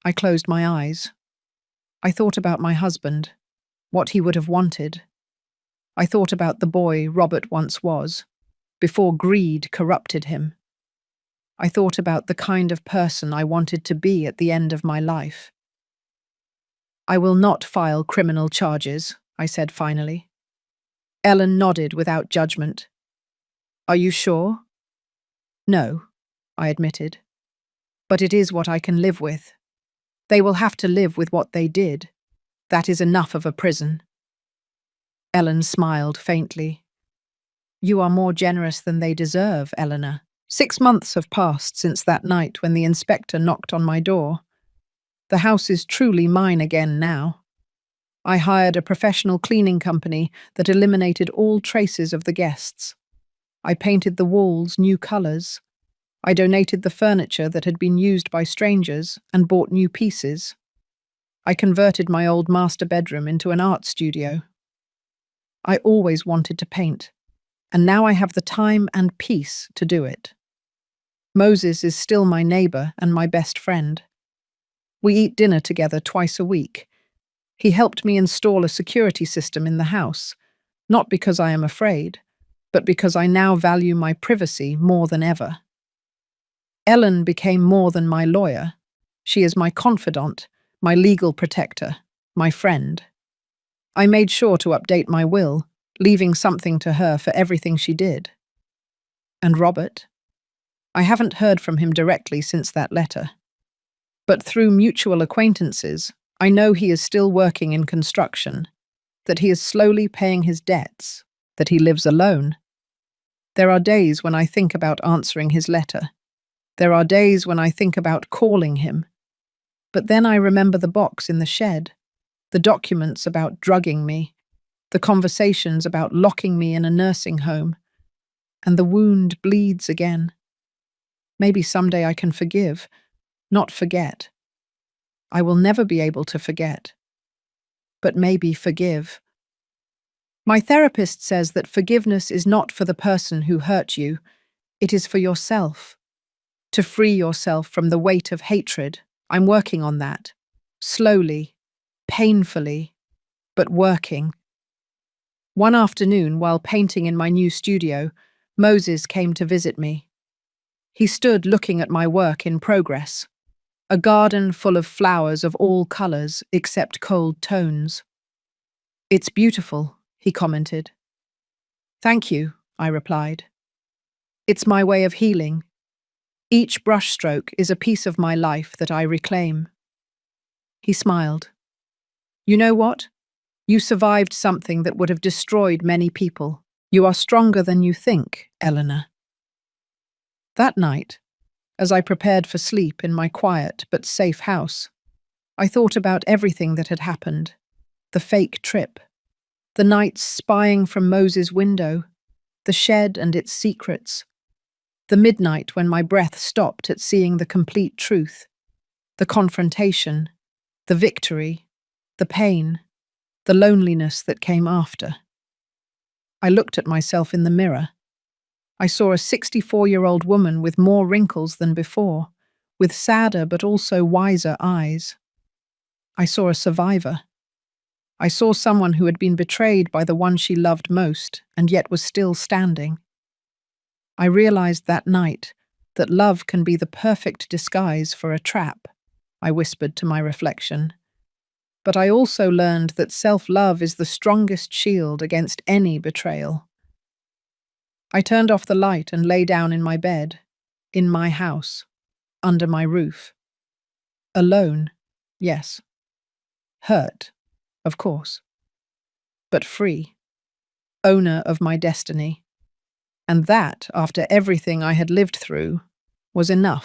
I closed my eyes. I thought about my husband, what he would have wanted. I thought about the boy Robert once was, before greed corrupted him. I thought about the kind of person I wanted to be at the end of my life. I will not file criminal charges, I said finally. Ellen nodded without judgment. Are you sure? No, I admitted. But it is what I can live with. They will have to live with what they did. That is enough of a prison. Ellen smiled faintly. You are more generous than they deserve, Eleanor. 6 months have passed since that night when the inspector knocked on my door. The house is truly mine again now. I hired a professional cleaning company that eliminated all traces of the guests. I painted the walls new colours. I donated the furniture that had been used by strangers and bought new pieces. I converted my old master bedroom into an art studio. I always wanted to paint, and now I have the time and peace to do it. Moses is still my neighbor and my best friend. We eat dinner together twice a week. He helped me install a security system in the house, not because I am afraid, but because I now value my privacy more than ever. Ellen became more than my lawyer. She is my confidant, my legal protector, my friend. I made sure to update my will, leaving something to her for everything she did. And Robert? I haven't heard from him directly since that letter. But through mutual acquaintances, I know he is still working in construction, that he is slowly paying his debts, that he lives alone. There are days when I think about answering his letter. There are days when I think about calling him. But then I remember the box in the shed, the documents about drugging me, the conversations about locking me in a nursing home, and the wound bleeds again. Maybe someday I can forgive, not forget. I will never be able to forget, but maybe forgive. My therapist says that forgiveness is not for the person who hurt you, it is for yourself. To free yourself from the weight of hatred. I'm working on that. Slowly, painfully, but working. One afternoon, while painting in my new studio, Moses came to visit me. He stood looking at my work in progress. A garden full of flowers of all colors except cold tones. "It's beautiful," he commented. "Thank you," I replied. "It's my way of healing. Each brushstroke is a piece of my life that I reclaim." He smiled. "You know what? You survived something that would have destroyed many people. You are stronger than you think, Eleanor." That night, as I prepared for sleep in my quiet but safe house, I thought about everything that had happened. The fake trip, the nights spying from Moses' window, the shed and its secrets, the midnight when my breath stopped at seeing the complete truth, the confrontation, the victory, the pain, the loneliness that came after. I looked at myself in the mirror. I saw a 64-year-old woman with more wrinkles than before, with sadder but also wiser eyes. I saw a survivor. I saw someone who had been betrayed by the one she loved most and yet was still standing. I realized that night that love can be the perfect disguise for a trap, I whispered to my reflection. But I also learned that self-love is the strongest shield against any betrayal. I turned off the light and lay down in my bed, in my house, under my roof. Alone, yes. Hurt, of course. But free. Owner of my destiny. And that, after everything I had lived through, was enough.